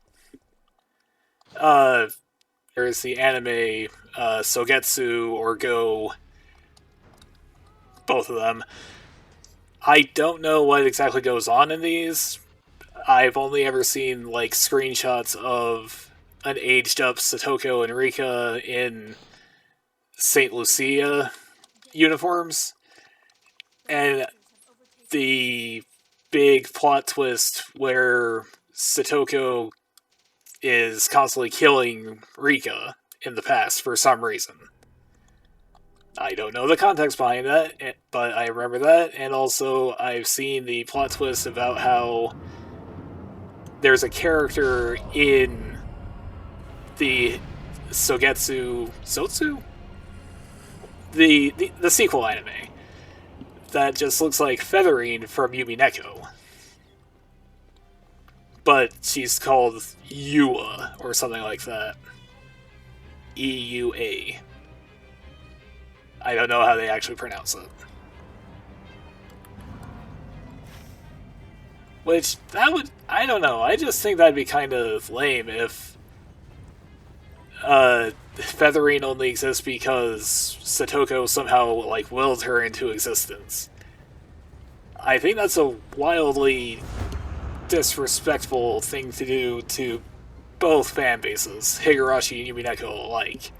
There's the anime, Sogetsu or Go. Both of them. I don't know what exactly goes on in these. I've only ever seen, like, screenshots of an aged-up Satoko and Rika in St. Lucia uniforms. And the big plot twist where Satoko is constantly killing Rika in the past for some reason. I don't know the context behind that, but I remember that, and also I've seen the plot twist about how there's a character in the Sotsu? The sequel anime that just looks like Featherine from Yumi Neko. But she's called Yua, or something like that. E-U-A. I don't know how they actually pronounce it. Which, that would... I don't know, I just think that'd be kind of lame if... Featherine only exists because Satoko somehow, like, willed her into existence. I think that's a wildly disrespectful thing to do to both fan bases, Higurashi and Yumi Neko alike.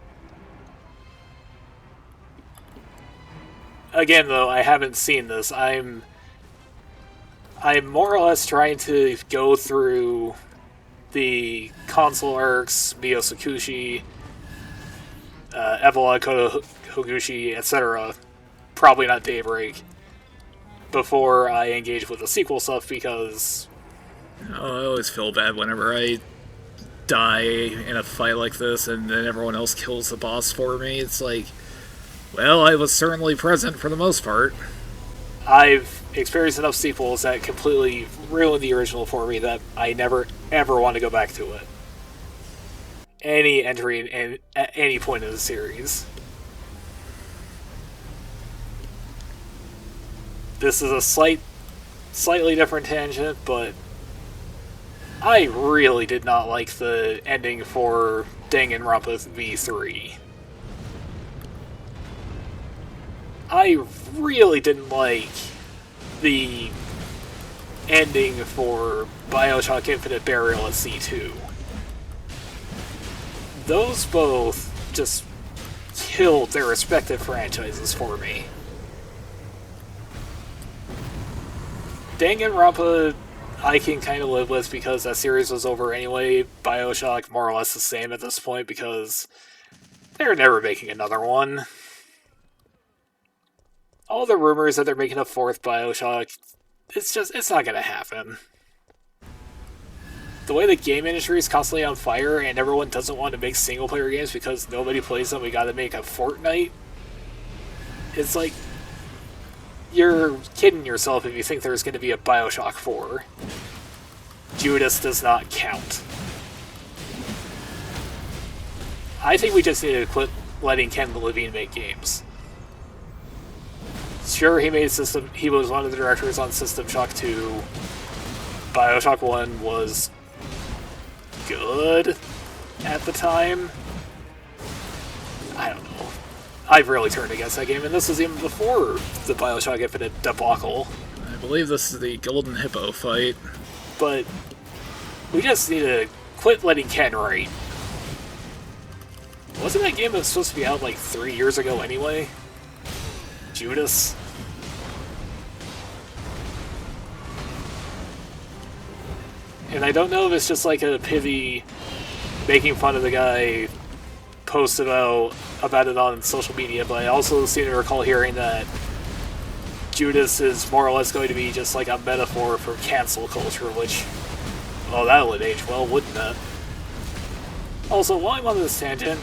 Again, though, I haven't seen this. I'm more or less trying to go through the console arcs, Mio Sakushi, Evola Hogushi, etc. Probably not Daybreak, before I engage with the sequel stuff, because... Oh, I always feel bad whenever I die in a fight like this and then everyone else kills the boss for me. It's like, well, I was certainly present for the most part. I've experienced enough sequels that completely ruined the original for me that I never ever want to go back to it. Any entry at any point in the series. This is a slightly different tangent, but I really did not like the ending for Danganronpa V3. I really didn't like the ending for Bioshock Infinite Burial at C2. Those both just killed their respective franchises for me. Danganronpa I can kind of live with because that series was over anyway. Bioshock more or less the same at this point because they're never making another one. All the rumors that they're making a fourth Bioshock, it's not gonna happen. The way the game industry is constantly on fire and everyone doesn't want to make single player games because nobody plays them, we gotta make a Fortnite. It's like, you're kidding yourself if you think there's going to be a Bioshock 4. Judas does not count. I think we just need to quit letting Ken Levine make games. Sure, he was one of the directors on System Shock 2. Bioshock 1 was good at the time. I don't know. I've really turned against that game, and this was even before the Bioshock Infinite debacle. I believe this is the Golden Hippo fight. But we just need to quit letting Ken write. Wasn't that game that was supposed to be out like 3 years ago anyway? Judas? And I don't know if it's just like a pithy making fun of the guy post about it on social media, but I also seem to recall hearing that Judas is more or less going to be just like a metaphor for cancel culture, which, well, that would age well, wouldn't it? Also, while I'm on this tangent,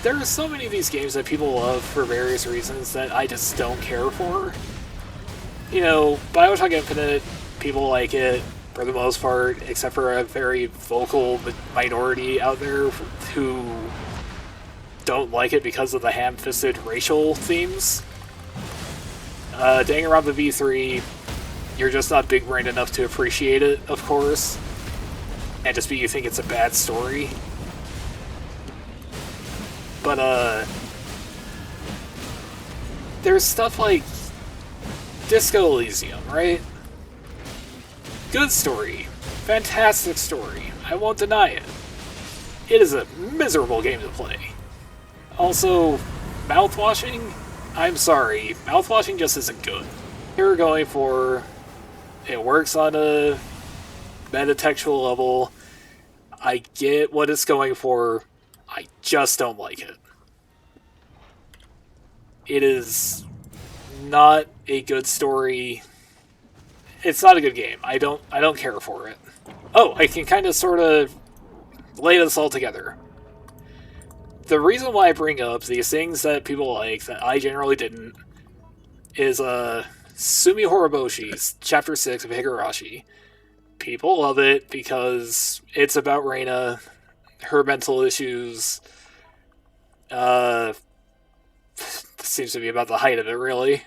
there are so many of these games that people love for various reasons that I just don't care for. You know, Bioshock Infinite, people like it for the most part, except for a very vocal minority out there who don't like it because of the ham-fisted racial themes. Danganronpa V3, you're just not big-brained enough to appreciate it, of course, and just because you think it's a bad story. But, there's stuff like Disco Elysium, right? Good story. Fantastic story. I won't deny it. It is a miserable game to play. Also, mouthwashing? I'm sorry, mouthwashing just isn't good. You're going for, it works on a metatextual level. I get what it's going for. I just don't like it. It is not a good story. It's not a good game. I don't care for it. Oh, I can kind of sort of lay this all together. The reason why I bring up these things that people like that I generally didn't is Sumi Horiboshi's Chapter 6 of Higurashi. People love it because it's about Reina, her mental issues. Seems to be about the height of it, really.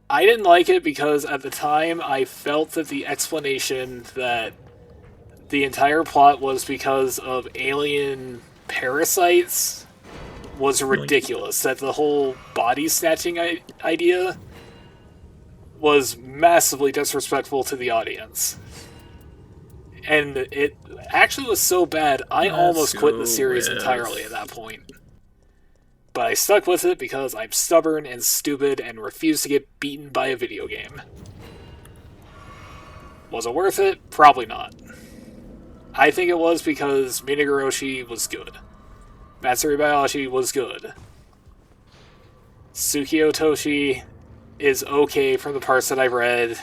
I didn't like it because at the time I felt that the explanation that the entire plot was because of alien parasites was ridiculous. That the whole body snatching idea was massively disrespectful to the audience. And it actually was so bad, I almost quit the series entirely at that point. But I stuck with it because I'm stubborn and stupid and refuse to get beaten by a video game. Was it worth it? Probably not. I think it was because Minagoroshi was good. Matsuri Bayashi was good. Tsukio Toshi is okay from the parts that I've read.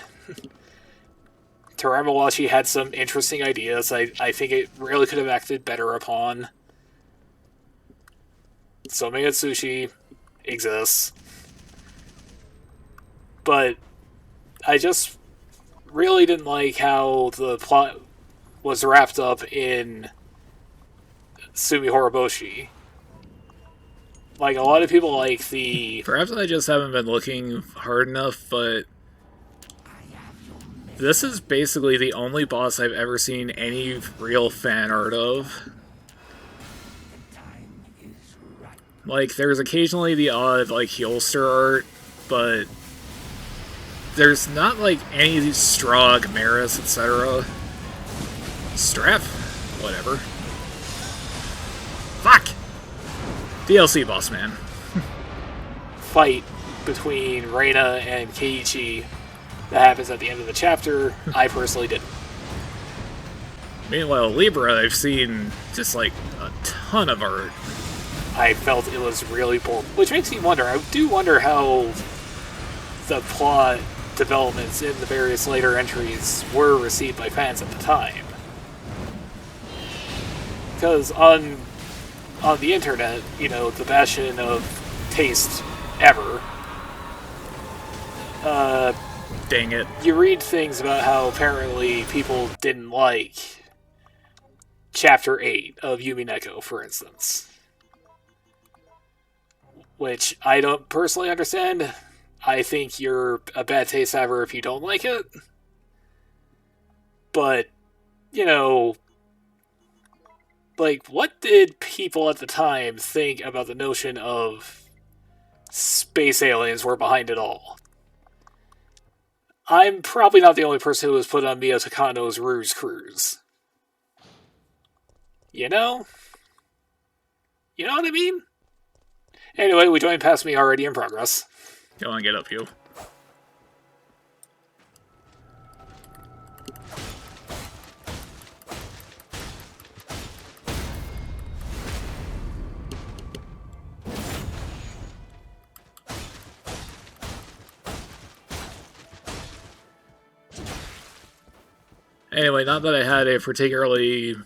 Teramawashi had some interesting ideas. I think it really could have acted better upon. Sushi exists. But I just really didn't like how the plot was wrapped up in Sumi Horoboshi. Like, a lot of people like the... Perhaps I just haven't been looking hard enough, but this is basically the only boss I've ever seen any real fan art of. Like, there's occasionally the odd, like, Heelster art, but there's not, like, any Strahd, Maris, etc. Strap? Whatever. Fuck! DLC boss man. Fight between Reina and Keiichi that happens at the end of the chapter, I personally didn't. Meanwhile, Libra, I've seen just, like, a ton of art. I felt it was really poor. Which makes me wonder, I do wonder how the plot developments in the various later entries were received by fans at the time. Because on the internet, you know, the bastion of taste ever, Dang it. you read things about how apparently people didn't like Chapter 8 of Yumi Neko, for instance. Which I don't personally understand. I think you're a bad taste haver if you don't like it. But, you know, like, what did people at the time think about the notion of space aliens were behind it all? I'm probably not the only person who was put on Miyo Takano's Ruse Cruise. You know? You know what I mean? Anyway, we joined past me already in progress. Go on, get up, you. Anyway, not that I had a particularly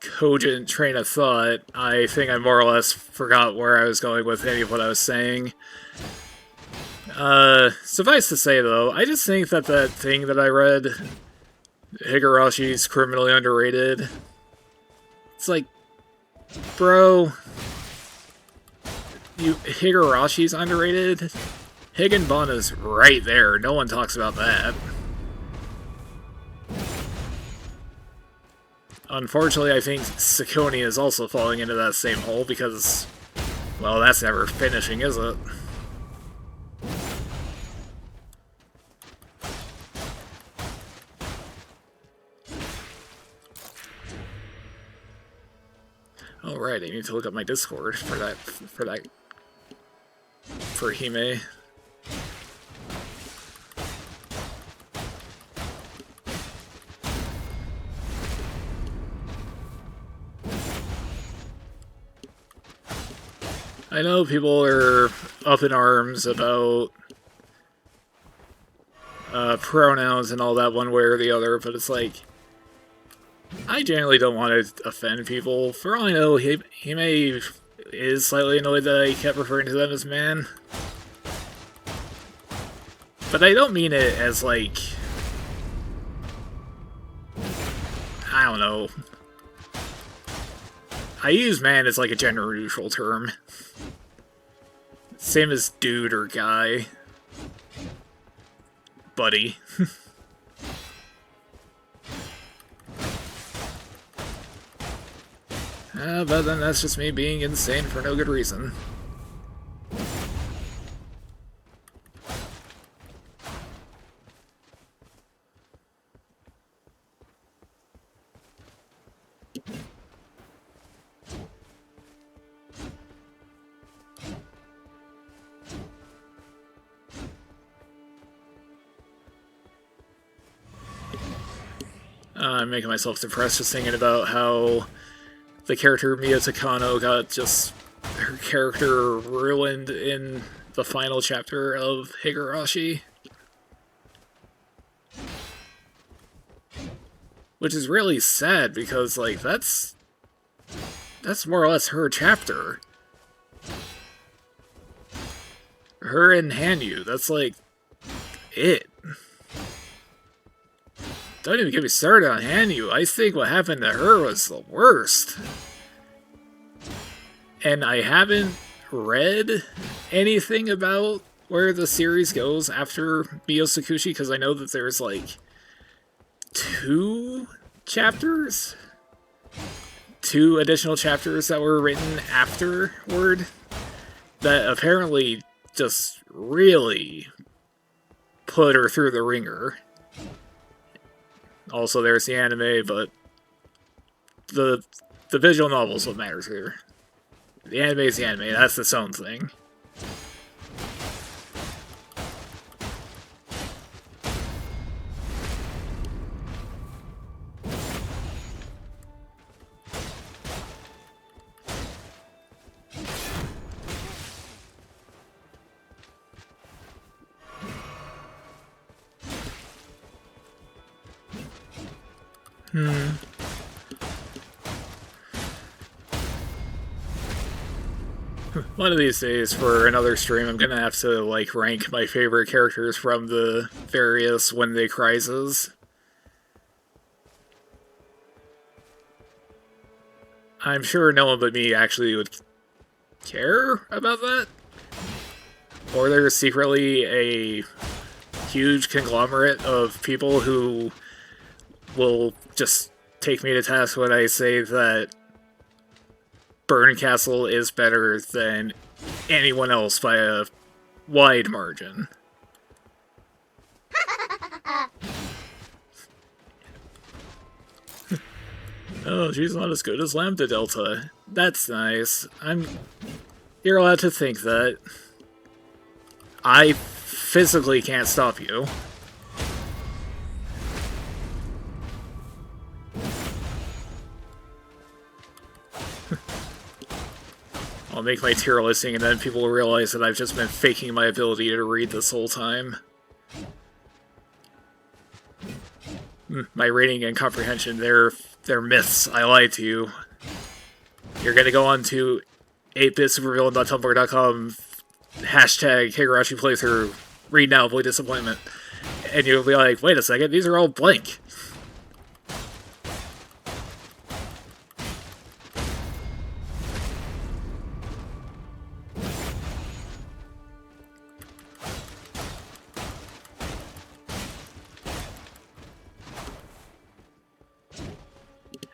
cogent train of thought, I think I more or less forgot where I was going with any of what I was saying. Suffice to say, though, I just think that that thing that I read, Higurashi's criminally underrated, it's like, bro, Higurashi's underrated? Higginbon is right there, no one talks about that. Unfortunately, I think Sakonia is also falling into that same hole because, well, that's never finishing, is it? Oh, right, I need to look up my Discord for Hime. I know people are up in arms about pronouns and all that one way or the other, but it's like, I generally don't want to offend people. For all I know, Hime is slightly annoyed that I kept referring to them as man. But I don't mean it as, like, I don't know. I use man as, like, a gender-neutral term. Same as dude or guy. Buddy. But then that's just me being insane for no good reason. I'm making myself depressed just thinking about how the character Miyo Takano got just her character ruined in the final chapter of Higurashi. which is really sad because, like, that's more or less her chapter. Her and Hanyu, that's like it. Don't even get me started on Hanyu. I think what happened to her was the worst. And I haven't read anything about where the series goes after Miyosakushi, because I know that there's like 2 chapters? 2 additional chapters that were written afterward that apparently just really put her through the ringer. Also, there's the anime, but the visual novel is what matters here. The anime is the anime, that's its own thing. One of these days, for another stream, I'm gonna have to, like, rank my favorite characters from the various When They Crises. I'm sure no one but me actually would care about that. Or there's secretly a huge conglomerate of people who will just take me to task when I say that Burn Castle is better than anyone else by a wide margin. Oh, she's not as good as Lambda Delta. That's nice. You're allowed to think that. I physically can't stop you. I'll make my tier listing and then people will realize that I've just been faking my ability to read this whole time. My reading and comprehension, they're myths. I lied to you. You're gonna go on to 8bitsupervillain.tumblr.com hashtag Higurashi playthrough, read now, avoid disappointment. And you'll be like, wait a second, these are all blank.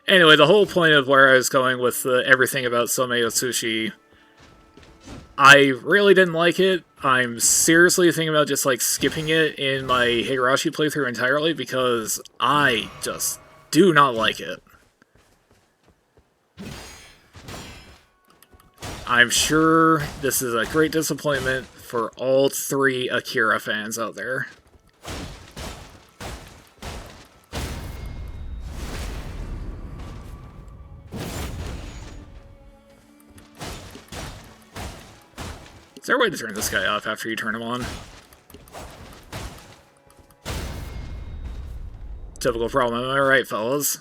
Anyway, the whole point of where I was going with everything about Somei Otsushi, I really didn't like it. I'm seriously thinking about just, like, skipping it in my Higurashi playthrough entirely because I just do not like it. I'm sure this is a great disappointment for all 3 Akira fans out there. Is there a way to turn this guy off after you turn him on? Typical problem, am I right, fellas?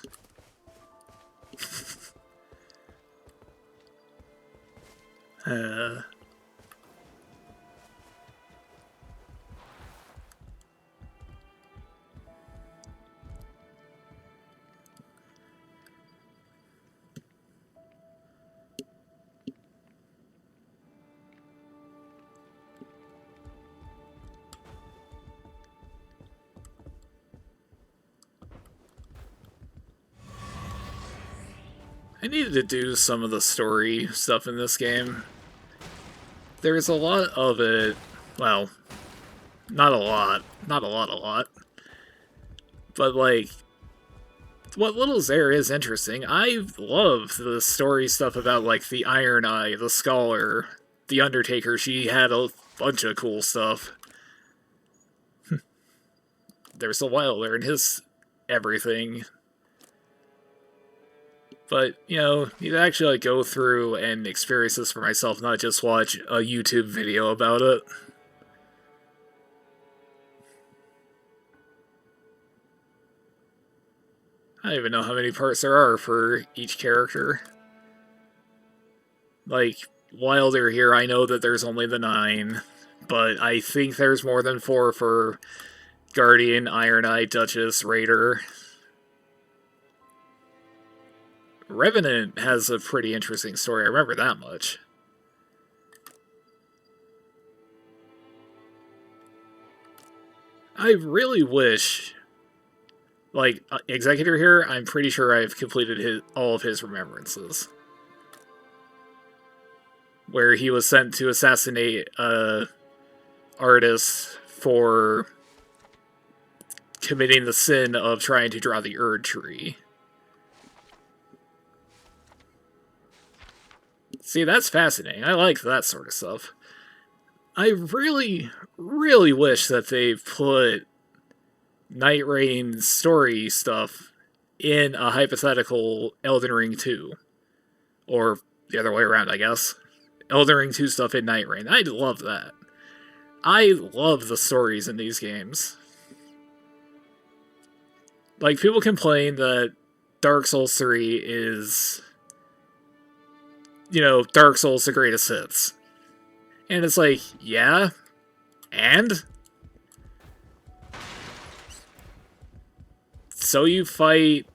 I needed to do some of the story stuff in this game. There's a lot of it, well, not a lot, but, like, what little's there is interesting. I love the story stuff about, like, the Iron Eye, the Scholar, the Undertaker. She had a bunch of cool stuff. There's the Wilder and his everything. But, you know, you'd actually, like, go through and experience this for myself, not just watch a YouTube video about it. don't even know how many parts there are for each character. Like, Wilder here, I know that there's only the 9, but I think there's more than 4 for Guardian, Iron Eye, Duchess, Raider. Revenant has a pretty interesting story, I remember that much. I really wish, like, Executor here, I'm pretty sure I've completed all of his remembrances. Where he was sent to assassinate artist for committing the sin of trying to draw the Erd tree. See, that's fascinating. I like that sort of stuff. I really, really wish that they put Nightreign story stuff in a hypothetical Elden Ring 2. Or the other way around, I guess. Elden Ring 2 stuff in Nightreign. I'd love that. I love the stories in these games. Like, people complain that Dark Souls 3 is, you know, Dark Souls the greatest hits. And it's like, yeah, and? So you fight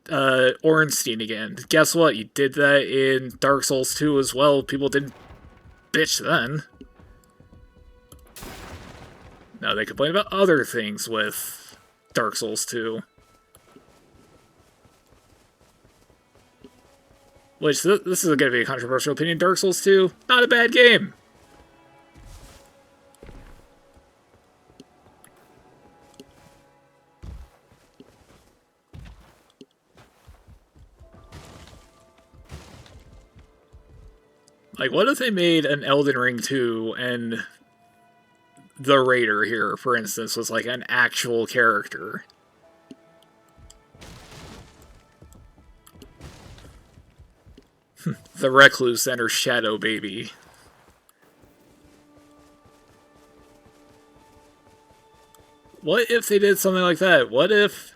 Ornstein again. Guess what? You did that in Dark Souls 2 as well. People didn't bitch then. Now they complain about other things with Dark Souls 2. Which, this is going to be a controversial opinion. Dark Souls 2, not a bad game. Like, what if they made an Elden Ring 2 and the Raider here, for instance, was like an actual character? The Recluse and her Shadow Baby. What if they did something like that? What if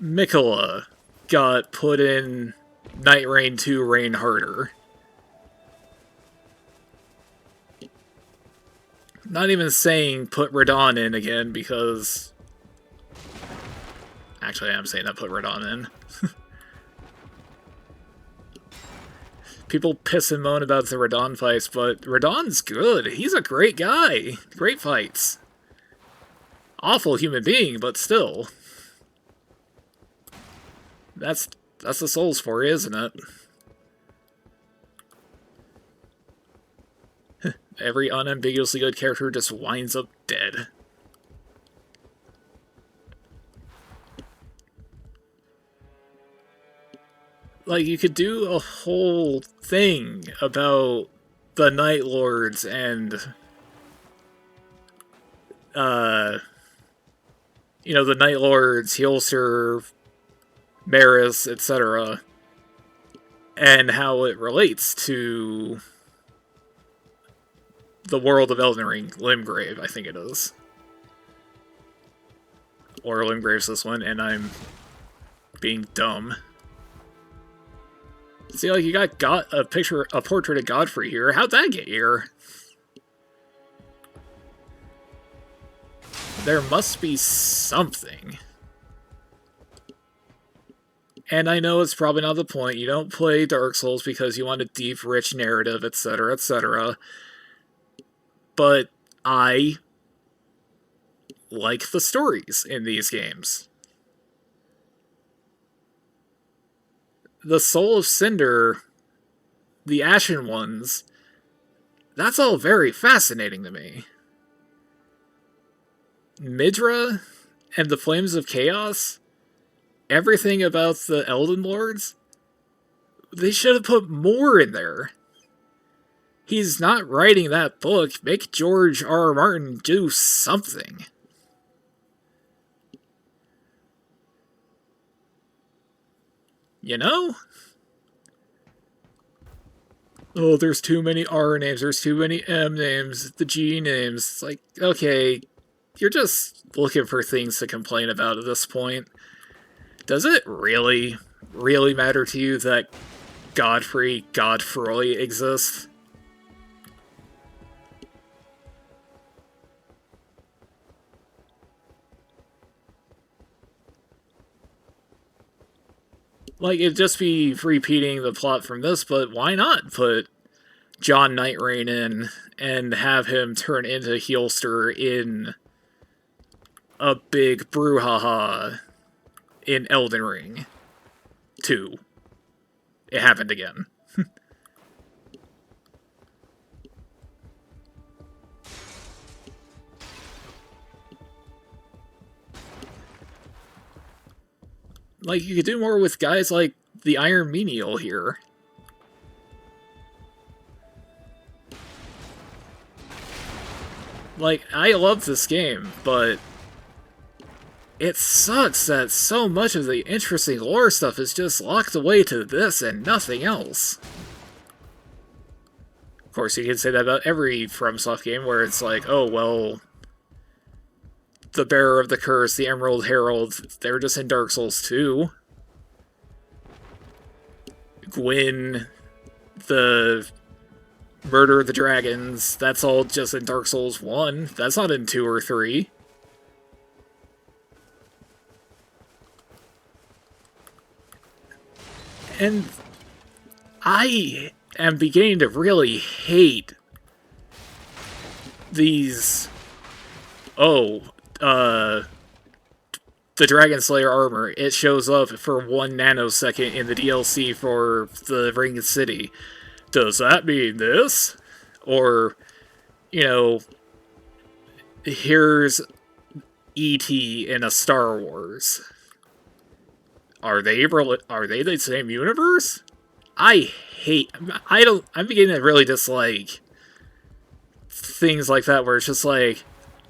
Mikola got put in Nightreign 2 Rain Harder? Not even saying put Radon in again, because... Actually, I am saying that put Radon in. People piss and moan about the Radon fights, but Radon's good. He's a great guy. Great fights. Awful human being, but still. That's the Souls for you, isn't it? Every unambiguously good character just winds up dead. Like, you could do a whole thing about the Night Lords and, you know, the Night Lords, Heelser, Maris, etc., and how it relates to the world of Elden Ring, Limgrave, I think it is. Or Limgrave's this one, and I'm being dumb. See, like, you got a portrait of Godfrey here. How'd that get here? There must be something. And I know it's probably not the point. You don't play Dark Souls because you want a deep, rich narrative, etc., etc. But I like the stories in these games. The Soul of Cinder, the Ashen Ones, that's all very fascinating to me. Midra and the Flames of Chaos, everything about the Elden Lords, they should have put more in there. He's not writing that book. Make George R. R. Martin do something. You know? Oh, there's too many R names, there's too many M names, the G names. It's like, okay, you're just looking for things to complain about at this point. Does it really, really matter to you that Godfrey exists? Like, it'd just be repeating the plot from this, but why not put John Nightreign in and have him turn into Heelster in a big brouhaha in Elden Ring 2? It happened again. Like, you could do more with guys like the Iron Menial here. Like, I love this game, but it sucks that so much of the interesting lore stuff is just locked away to this and nothing else. Of course, you can say that about every FromSoft game where it's like, oh, well, the Bearer of the Curse, the Emerald Herald, they're just in Dark Souls 2. Gwyn, the Murder of the Dragons, that's all just in Dark Souls 1. That's not in 2 or 3. And I am beginning to really hate these... Oh, the Dragon Slayer armor. It shows up for 1 nanosecond in the DLC for the Ring City. Does that mean this? Or, you know, here's E.T. in a Star Wars. Are they the same universe? I'm beginning to really dislike things like that where it's just like,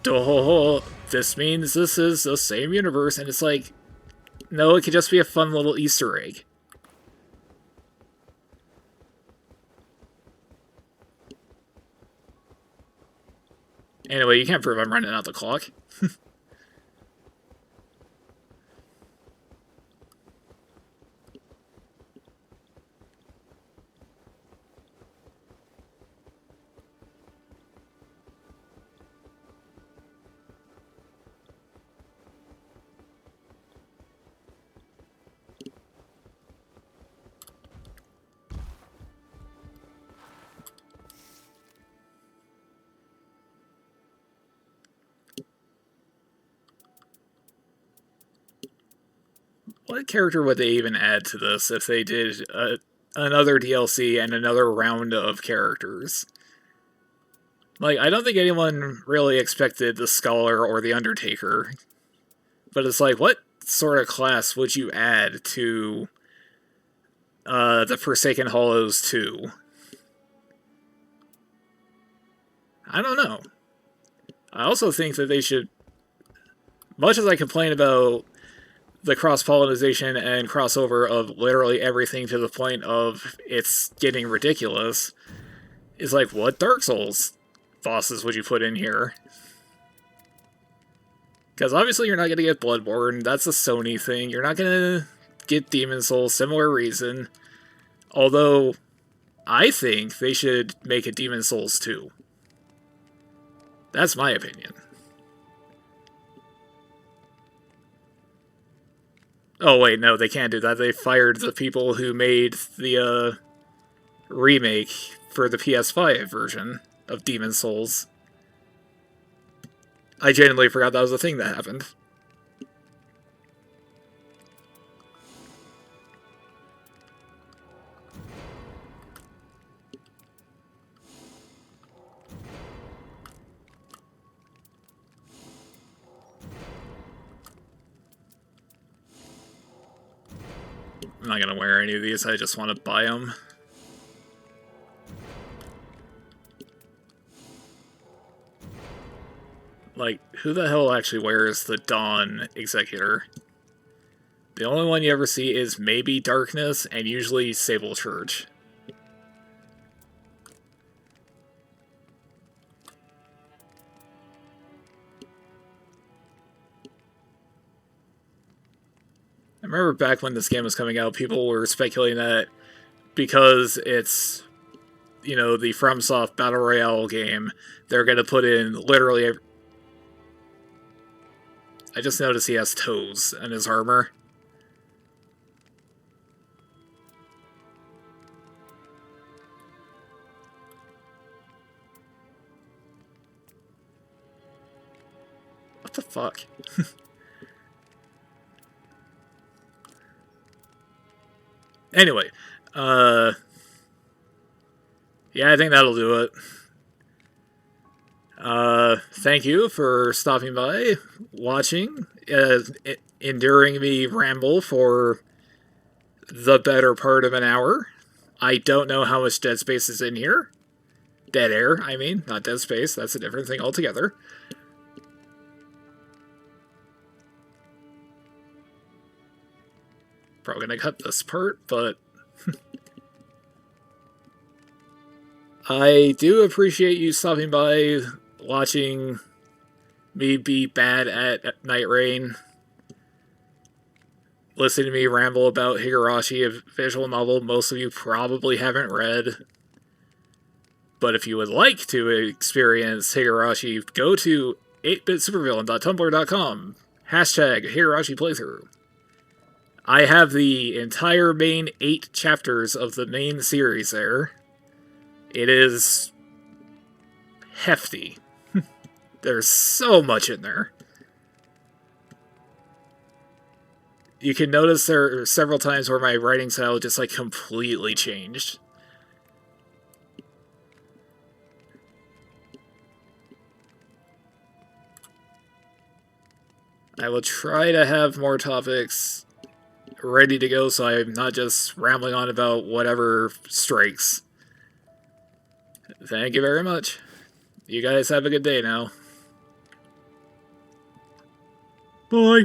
oh, this means this is the same universe, and it's like, no, it could just be a fun little Easter egg. Anyway, you can't prove I'm running out the clock. What character would they even add to this if they did another DLC and another round of characters? Like, I don't think anyone really expected the Scholar or the Undertaker. But it's like, what sort of class would you add to the Forsaken Hollows 2? I don't know. I also think that they should... Much as I complain about the cross-pollination and crossover of literally everything to the point of it's getting ridiculous, is like, what Dark Souls bosses would you put in here? Because obviously you're not going to get Bloodborne, that's a Sony thing. You're not going to get Demon Souls, similar reason. Although, I think they should make a Demon Souls 2. That's my opinion. Oh wait, no, they can't do that. They fired the people who made the remake for the PS5 version of Demon Souls. I genuinely forgot that was a thing that happened. I'm not gonna wear any of these, I just want to buy them. Like, who the hell actually wears the Dawn Executor? The only one you ever see is maybe Darkness, and usually Sable Church. I remember back when this game was coming out, people were speculating that because it's, you know, the FromSoft Battle Royale game, they're going to put in literally... I just noticed he has toes in his armor. What the fuck? Anyway, yeah, I think that'll do it. Thank you for stopping by, watching, enduring me ramble for the better part of an hour. I don't know how much dead space is in here. Dead air, I mean, not dead space. That's a different thing altogether. Probably gonna cut this part, but... I do appreciate you stopping by, watching me be bad at Nightreign, listening to me ramble about Higurashi, a visual novel most of you probably haven't read. But if you would like to experience Higurashi, go to 8bitsupervillain.tumblr.com, hashtag Higurashi playthrough. I have the entire main 8 chapters of the main series there. It is hefty. There's so much in there. You can notice there are several times where my writing style just like completely changed. I will try to have more topics ready to go so I'm not just rambling on about whatever strikes. Thank you very much. You guys have a good day now. Bye.